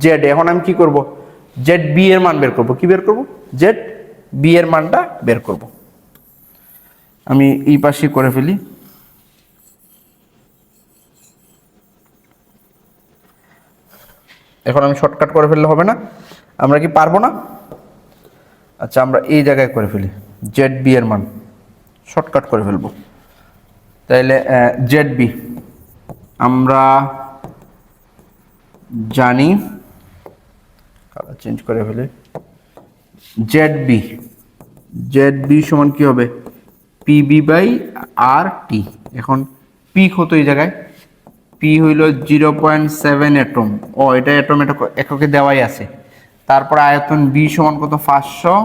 জেড। এখন আমি কি করব, জেড বি এর মান বের করব। কি বের করব, জেড বি এর মানটা বের করব। আমি এই পাশে করে ফেলি, এখন আমি শর্টকাট করে ফেললে হবে না, আমরা কি পারবো না? আচ্ছা, আমরা এই জায়গায় করে ফেলি, জেড বি এর মান শর্টকাট করে ফেলবো। তাইলে জেড বি আমরা জানি, কালার চেঞ্জ করে ফেলি, জেড বি সমান কি হবে, পিবি বাই আর টি। এখন পি কত এই জায়গায়, পি হইল 0.7 অ্যাটম, এটা অ্যাটম, এটা এককে দেওয়াই আছে। তারপর আয়তন বি সমান কত 500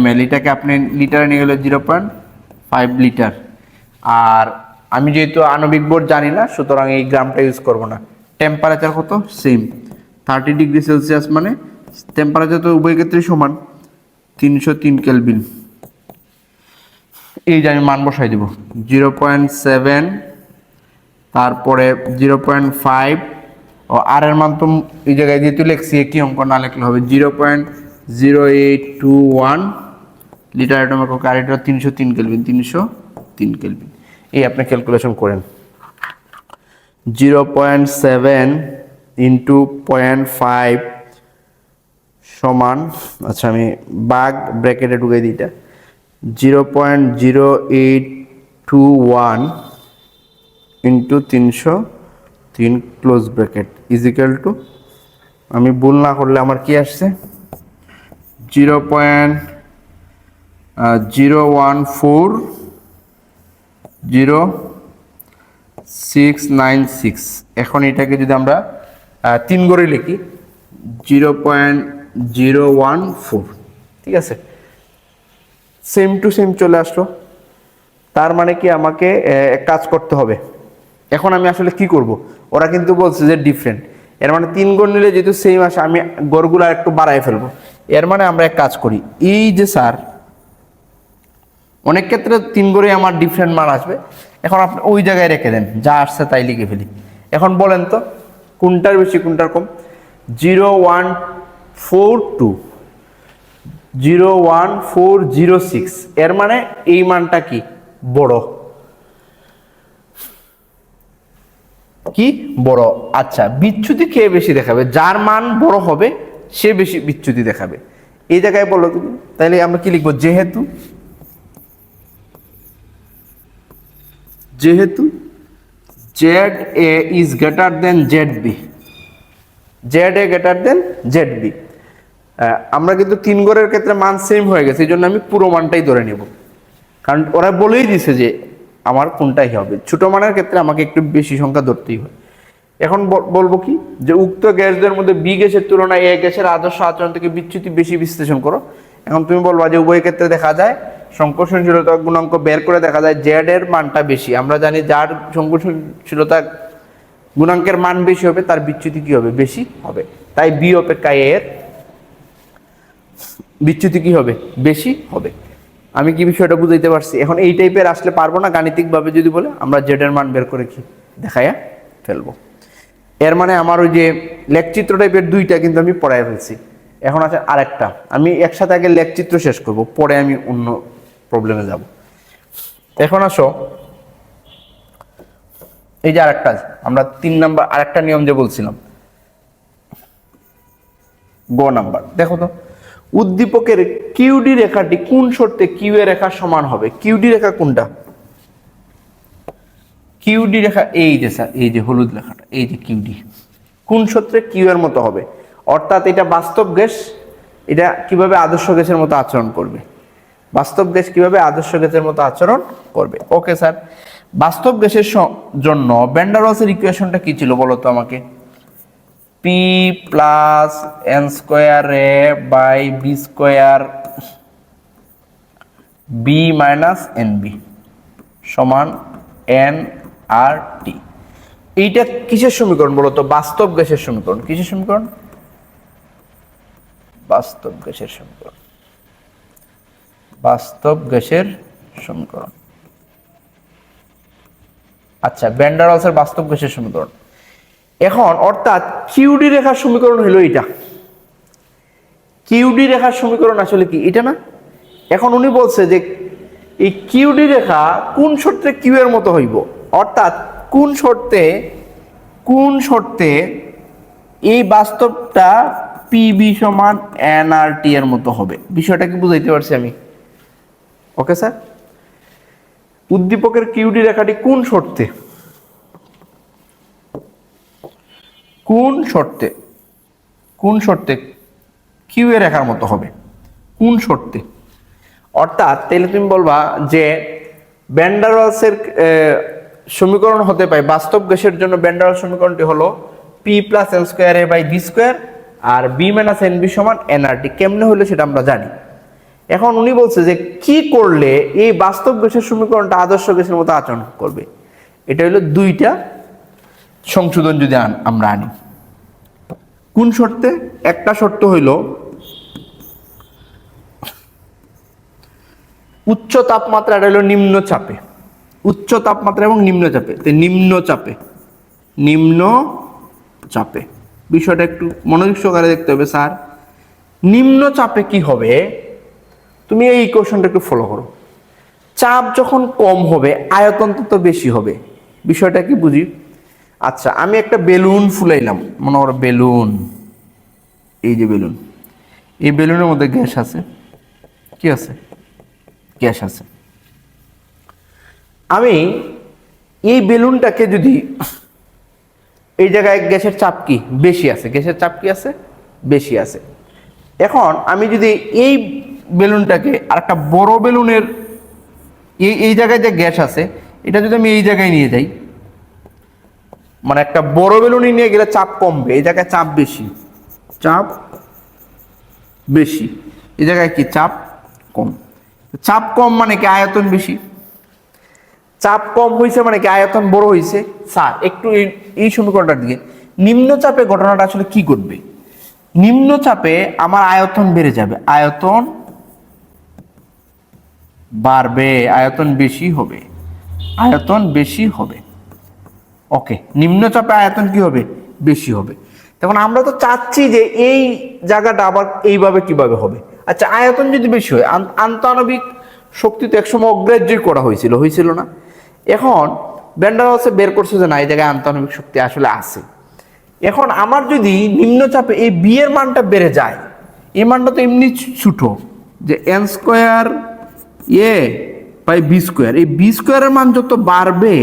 ml, এটাকে আপনি লিটারে নিয়ে গেলে 0.5 লিটার। আর আমি যেহেতু আণবিক বোর্ড জানি না, সুতরাং এই গ্রামটা ইউজ করব না। টেম্পারেচার কত, সেম 30°C, মানে টেম্পারেচার তো উভয় ক্ষেত্রে সমান 303 কেলভিন। এই যে আমি মান বসাই দিব, 0.7, তারপরে 0.5, ও আর এর মান তো এই জায়গায় যেহেতু লিখছি, একই অঙ্ক না লিখলে হবে, 0.0821 লিটার অ্যাটম একক, আর এটা 303 কেলভিন, 303 কেলভিন। এই আপনি ক্যালকুলেশন করেন, 0.7 ইন্টু 0.5 সমান, আচ্ছা আমি বাগ ব্র্যাকেটে ঢুকাই দিই, এটা 0.0821 into 303 close bracket equal to, আমি ভুল না করলে আমার কি আসছে, 0.0140696। এখন এটাকে যদি আমরা 3 করে লিখি, 0.014, ঠিক আছে, সেম টু সেম চলে আসলো। তার মানে কি আমাকে কাজ করতে হবে। এখন আমি আসলে কি করব, ওরা কিন্তু বলছে যে ডিফারেন্ট, এর মানে 3 গড় নিলে যেহেতু সেম আসে, আমি গড়গুলো একটু বাড়াই ফেলবো। এর মানে আমরা এক কাজ করি, এই যে স্যার অনেক ক্ষেত্রে 3 গড়ে আমার ডিফারেন্ট মান আসবে, এখন আপনি ওই জায়গায় রেখে দেন, যা আসছে তাই লিখে ফেলি। এখন বলেন তো কোনটার বেশি কোনটার কম, 0.1442 0.1406, এর মানে এই মানটা কি বড়, কি বড়। আচ্ছা, বিচ্যুতি কে বেশি দেখাবে? যার মান বড় হবে সে বেশি বিচ্যুতি দেখাবে। এই জায়গায় বলো তুমি, তাহলে আমরা কি লিখবো? যেহেতু ZA is greater than ZB, ZA greater than ZB। আমরা কিন্তু 3 গড়ের ক্ষেত্রে মান সেম হয়ে গেছে, এই জন্য আমি পুরো মানটাই ধরে নেব, কারণ ওরা বলেই দিছে যে আমার কোনটাই হবে। ছোট মানের ক্ষেত্রে আমাকে একটু বেশি সংখ্যা ধরতেই হয়। এখন বলবো কি, যে উক্ত গ্যাসদের মধ্যে বি গ্যাসের তুলনায় এ গ্যাসের আদর্শ আচরণ থেকে বিচ্যুতি বেশি বিশ্লেষণ করো। এখন তুমি বলবা যে উভয় ক্ষেত্রে দেখা যায় সংকোচনশীলতা গুণাঙ্ক বের করে দেখা যায় জেড এর মানটা বেশি। আমরা জানি যার সংকোচনশীলতা গুণাঙ্কের মান বেশি হবে তার বিচ্যুতি কি হবে? বেশি হবে। তাই বি অপেক্ষা এর বিচ্যুতি কি হবে? বেশি হবে। আমি কি বিষয়টা বুঝাইতে পারছি? এখন এই টাইপের আসলে পারবো না, গাণিতিকভাবে যদি বলে আমরা জেড এর মান বের করে কি দেখাইয়া ফেলবো। এর মানে আমার ওই যে লেখচিত্র টাইপের দুইটা কিন্তু আমি পড়ায় ফেলছি। এখন আছে আরেকটা, আমি একসাথে আগে লেখচিত্র শেষ করব, পরে আমি অন্য প্রবলেমে যাব। এখন আসো, এই যে আরেকটা আমরা 3 নাম্বার আরেকটা নিয়ম যে বলছিলাম, গ নাম্বার দেখো তো, উদ্দীপকের কিউডি রেখাটি কোন শর্তে কিউ এর রেখার সমান হবে? কিউডি রেখা কোনটা? কিউডি রেখা এই যে স্যার, এই যে হলুদ লেখাটা, এই যে কিউডি, কোন সূত্রে কিউ এর মতো হবে? অর্থাৎ এটা বাস্তব গ্যাস, এটা কিভাবে আদর্শ গ্যাসের মতো আচরণ করবে? বাস্তব গ্যাস কিভাবে আদর্শ গ্যাসের মতো আচরণ করবে? ওকে স্যার, বাস্তব গ্যাসের জন্য ভ্যান ডার ওয়ালসের ইকুয়েশনটা কি ছিল বলো তো আমাকে? P plus N square A by B square B minus N B সমান এন আর টি। এইটা কিসের সমীকরণ বলো তো? বাস্তব গ্যাসের সমীকরণ। কিসের সমীকরণ? বাস্তব গ্যাসের সমীকরণ। বাস্তব গ্যাসের সমীকরণ। আচ্ছা, ভ্যান ডার ওয়ালসের বাস্তব গ্যাসের সমীকরণ। এখন অর্থাৎ কিউডি রেখার সমীকরণ হলো এটা। কিউডি রেখার সমীকরণ আসলে কি এটা না? এখন উনি বলছে যে এই কিউডি রেখা কোন শর্তে কিউ এর মতো হইব, অর্থাৎ কোন শর্তে এই বাস্তবটা পিবি সমান এন আর টি এর মতো হবে। বিষয়টা কি বুঝাইতে পারছি আমি? ওকে স্যার, উদ্দীপকের কিউডি রেখাটি কোন শর্তে কিউ এর রেখার মতো হবে? কোন শর্তে? অর্থাৎ তাহলে তুমি বলবা যে ভ্যান ডার ওয়ালসের সমীকরণ হতে পারে বাস্তব গ্যাসের জন্য ভ্যান ডার ওয়ালস সমীকরণটি হলো P plus N square A by B square আর বি মাইনাস এন বি সমান এন আর টি। কেমনে হলো সেটা আমরা জানি। এখন উনি বলছে যে কি করলে এই বাস্তব গ্যাসের সমীকরণটা আদর্শ গ্যাসের মতো আচরণ করবে। এটা হলো দুইটা সংশোধন যদি আমরা আনি। কোন শর্তে? একটা শর্ত হইল উচ্চ তাপমাত্রা, এটা হলো নিম্ন চাপে, উচ্চ তাপমাত্রা এবং নিম্ন চাপে। নিম্ন চাপে বিষয়টা একটু মনোযোগ সহকারে দেখতে হবে স্যার। নিম্ন চাপে কি হবে? তুমি এই ইকুয়েশনটা একটু ফলো করো। চাপ যখন কম হবে আয়তন তো বেশি হবে। বিষয়টা কি বুঝি? আচ্ছা, আমি একটা বেলুন ফুলাইলাম, মনে করো বেলুন, এই যে বেলুন, এই বেলুনের মধ্যে গ্যাস আছে, কি আছে? গ্যাস আছে। আমি এই বেলুনটাকে যদি এই জায়গায় গ্যাসের চাপ কি বেশি আছে, গ্যাসের চাপ কি আছে? বেশি আছে। এখন আমি যদি এই বেলুনটাকে আর একটা বড় বেলুনের এই জায়গায় যে গ্যাস আছে এটা যদি আমি এই জায়গায় নিয়ে যাই, মানে একটা বড় বেলুনই নিয়ে গেলে চাপ কমবে, এই জায়গায় চাপ বেশি, এই জায়গায় কি চাপ কম। চাপ কম মানে কি আয়তন বেশি, চাপ কম হয়েছে মানে কি আয়তন বড় হয়েছে। স্যার একটু এই সমীকরণটার দিকে, নিম্ন চাপে ঘটনাটা আসলে কি ঘটবে? নিম্ন চাপে আমার আয়তন বেড়ে যাবে, আয়তন বাড়বে, আয়তন বেশি হবে। ওকে, নিম্ন চাপে আয়তন কি হবে? বেশি হবে। তখন আমরা তো চাচ্ছি যে এই জায়গাটা আবার এইভাবে কিভাবে হবে। আচ্ছা, আয়তন যদি বেশি হয়, আন্তঃআণবিক শক্তি তো একসময় অগ্রাহ্যই করা হয়েছিল না? এখন ভ্যান ডার ওয়ালস বের করছে যে না, এই জায়গায় আন্তঃআণবিক শক্তি আসলে আছে। এখন আমার যদি নিম্নচাপে এই বি এর মানটা বেড়ে যায়, এই মানটা তো এমনি ছোট, যে N square A by B square, এই বি স্কোয়ারের মান যত বাড়বে,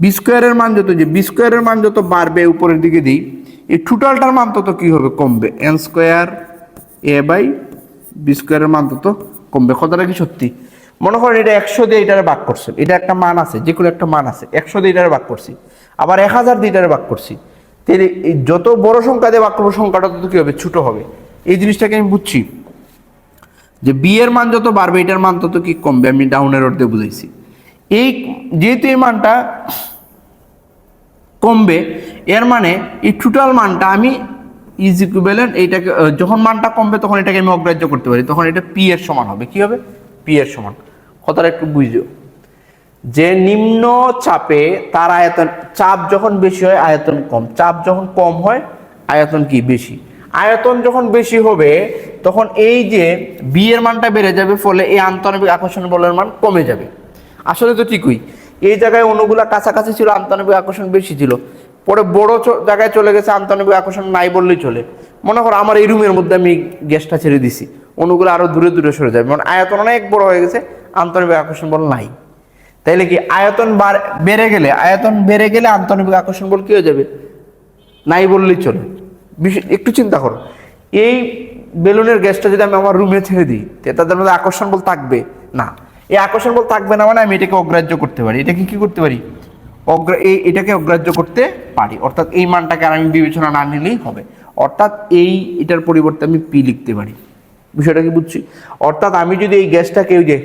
বি স্কোয়ারের মান যত, যে বি স্কোয়ারের মান যত বাড়বে উপরের দিকে দিই, এই টোটালটার মান তত কি হবে, কমবে। N square A by B স্কোয়ারের মান তত কমবে। কথাটা কি সত্যি? মনে করেন এটা 100 দিয়ে এটারে ভাগ করছে, এটা একটা মান আছে, যে কোনো একটা মান আছে, 100 দিয়ে এটারে ভাগ করছি, আবার 1000 দিয়ে এটারে ভাগ করছি, তাহলে যত বড় সংখ্যা দিয়ে ভাগ করবো সংখ্যাটা তত কি হবে, ছোট হবে। এই জিনিসটাকে আমি বুঝছি যে বি এর মান যত বাড়বে এটার মান তত কি কমবে, আমি ডাউনের অর্থে বুঝাইছি। এই যেহেতু এই মানটা কমবে, এর মানে এই টোটাল মানটা আমি ইজ ইকুইভ্যালেন্ট, এইটাকে যখন মানটা কমবে তখন এটাকে আমি অগ্রাহ্য করতে পারি, তখন এটা পি এর সমান হবে। কি হবে? পি এর সমান। কথাটা একটু বুঝো, যে নিম্ন চাপে তার আয়তন, চাপ যখন বেশি হয় আয়তন কম, চাপ যখন কম হয় আয়তন কি বেশি। আয়তন যখন বেশি হবে তখন এই যে বি এর মানটা বেড়ে যাবে, ফলে এই আন্তঃআণবিক আকর্ষণ বলের মান কমে যাবে। আসলে তো ঠিকই, এই জায়গায় অণুগুলা কাছাকাছি ছিল, আন্তঃআণবিক আকর্ষণ বেশি ছিল, পরে বড় জায়গায় চলে গেছে, আন্তঃআণবিক আকর্ষণ নাই বললেই চলে। মনে করো আমার এই রুমের মধ্যে আমি গ্যাসটা ছেড়ে দিছি, অণুগুলো আরো দূরে দূরে সরে যাবে, মানে আয়তন অনেক বড় হয়ে গেছে, আন্তঃআণবিক আকর্ষণ বল নাই। তাইলে কি আয়তন বেড়ে গেলে আন্তঃআণবিক আকর্ষণ বল কি হয়ে যাবে, নাই বললেই চলে। একটু চিন্তা করো, এই বেলুনের গ্যাসটা যদি আমি আমার রুমে ছেড়ে দিই, তাদের মধ্যে আকর্ষণ বল থাকবে না। এই আকর্ষণ বল থাকবে না মানে আমি এটাকে অগ্রাহ্য করতে পারি, এটাকে কি করতে পারি, এটাকে অগ্রাহ্য করতে পারি, অর্থাৎ এই মানটাকে আর আমি বিবেচনা না নিলেই হবে। অর্থাৎ এটার পরিবর্তে আমি পি লিখতে পারি। বিষয়টা কি বুঝছি? অর্থাৎ আমি যদি এই গ্যাসটাকে, ওই যে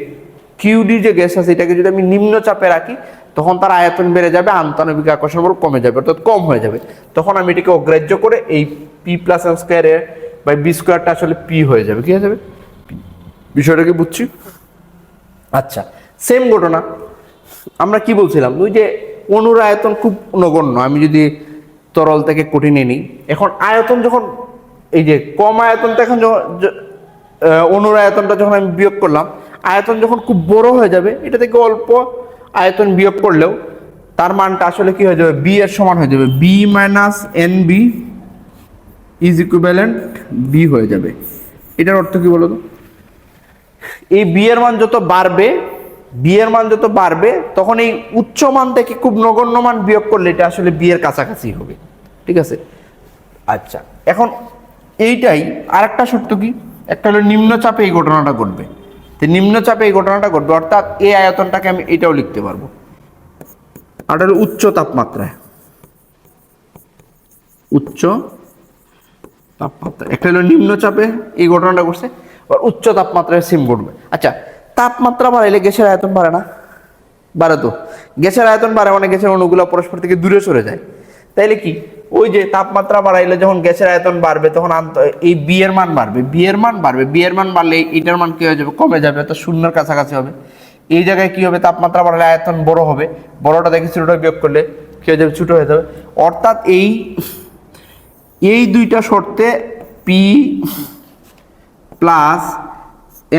কিউডি যে গ্যাস আছে, এটাকে যদি আমি নিম্ন চাপে রাখি, তখন তার আয়তন বেড়ে যাবে, আন্তঃআণবিক আকর্ষণ বল কমে যাবে, অর্থাৎ কম হয়ে যাবে। তখন আমি এটাকে অগ্রাহ্য করে এই P plus N square A by b স্কোয়ারটা আসলে পি হয়ে যাবে। কি হয়ে যাবে? বিষয়টা কি বুঝছি? আচ্ছা, সেম ঘটনা আমরা কি বলছিলাম, ওই যে অণুর আয়তন খুব নগণ্য, আমি যদি তরল থেকে কঠিনে নিই, এখন আয়তন যখন, এই যে কম আয়তনটা, এখন অণুর আয়তনটা যখন আমি বিয়োগ করলাম, আয়তন যখন খুব বড় হয়ে যাবে, এটা থেকে অল্প আয়তন বিয়োগ করলেও তার মানটা আসলে কি হয়ে যাবে, বি এর সমান হয়ে যাবে, B minus N B is equivalent B হয়ে যাবে। এটার অর্থ কি বলো তো? এই বি এর মান যত বাড়বে তখন এই উচ্চ মান থেকে খুব নগণ্য মান বিয়োগ করলে এটা আসলে বি এর কাছাকাছি হবে। ঠিক আছে? আচ্ছা, এখন এইটাই আরেকটা শর্ত কি, একটা হলো নিম্নচাপে এই ঘটনাটা ঘটবে, তো নিম্নচাপে এই ঘটনাটা ঘটবে, অর্থাৎ এই আয়তনটাকে আমি এটাও লিখতে পারবো। আর হলো উচ্চ তাপমাত্রায়, একটা হলো নিম্নচাপে এই ঘটনাটা ঘটছে, আর উচ্চ তাপমাত্রায় সেম ঘটবে। আচ্ছা, তাপমাত্রা বাড়াইলে গ্যাসের আয়তন বাড়ে না? বাড়ে তো। গ্যাসের আয়তন বাড়ে মানে গ্যাসের অণুগুলো পরস্পর থেকে দূরে সরে যায়। তাইলে কি, ওই যে তাপমাত্রা বাড়াইলে যখন গ্যাসের আয়তন বাড়বে, তখন এই বি এর মান বাড়বে, বি এর মান বাড়লে এটার মান কি হয়ে যাবে, কমে যাবে, তো শূন্যের কাছাকাছি হবে। এই জায়গায় কি হবে, তাপমাত্রা বাড়ালে আয়তন বড় হবে, বড়টা দেখে ছোটটা বিয়োগ করলে কি হয়ে যাবে, ছোট হয়ে যাবে। অর্থাৎ এই দুইটা শর্তে P plus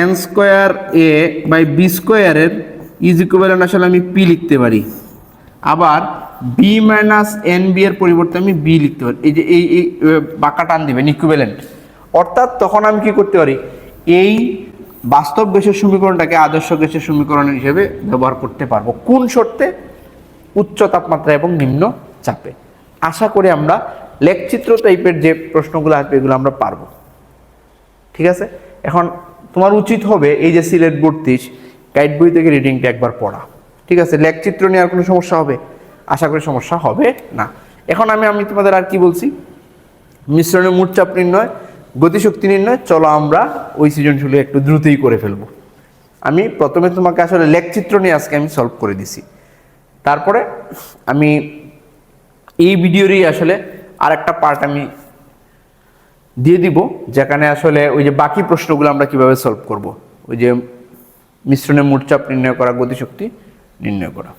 N square A by B স্কোয়ারের ইজ ইকুইভ্যালেন্ট আসলে আমি পি লিখতে পারি, আবার বি মাইনাস এন বি এর পরিবর্তে আমি বি লিখতে পারি। এই যে এই বাঁকা টান দিবেন, ইকুইভ্যালেন্ট। অর্থাৎ তখন আমি কি করতে পারি, এই বাস্তব গ্যাসের সমীকরণটাকে আদর্শ গ্যাসের সমীকরণ হিসেবে ব্যবহার করতে পারবো। কোন শর্তে? উচ্চ তাপমাত্রা এবং নিম্ন চাপে। আশা করি আমরা লেখচিত্র টাইপের যে প্রশ্নগুলো আসবে এগুলো আমরা পারবো। ঠিক আছে? এখন তোমার উচিত হবে এই যে সিলেট 32 গাইড বই থেকে রিডিংটা একবার পড়া। ঠিক আছে? লেখচিত্র নিয়ে আর কোনো সমস্যা হবে? আশা করি সমস্যা হবে না। এখন আমি তোমাদের আর কি বলছি, মিশ্রণের মোট চাপ নির্ণয়, গতিশক্তি নির্ণয়, চলো আমরা ওই সৃজনশীল একটু দ্রুতই করে ফেলবো। আমি প্রথমে তোমাকে আসলে লেখচিত্র নিয়ে আজকে আমি সলভ করে দিছি, তারপরে আমি এই ভিডিওরই আসলে আরেকটা পার্ট আমি দিয়ে দিব, যেখানে আসলে ওই যে বাকি প্রশ্নগুলো আমরা কিভাবে সলভ করব, ওই যে মিশ্রণের মোট চাপ নির্ণয় করা, গতিশক্তি নির্ণয় করা।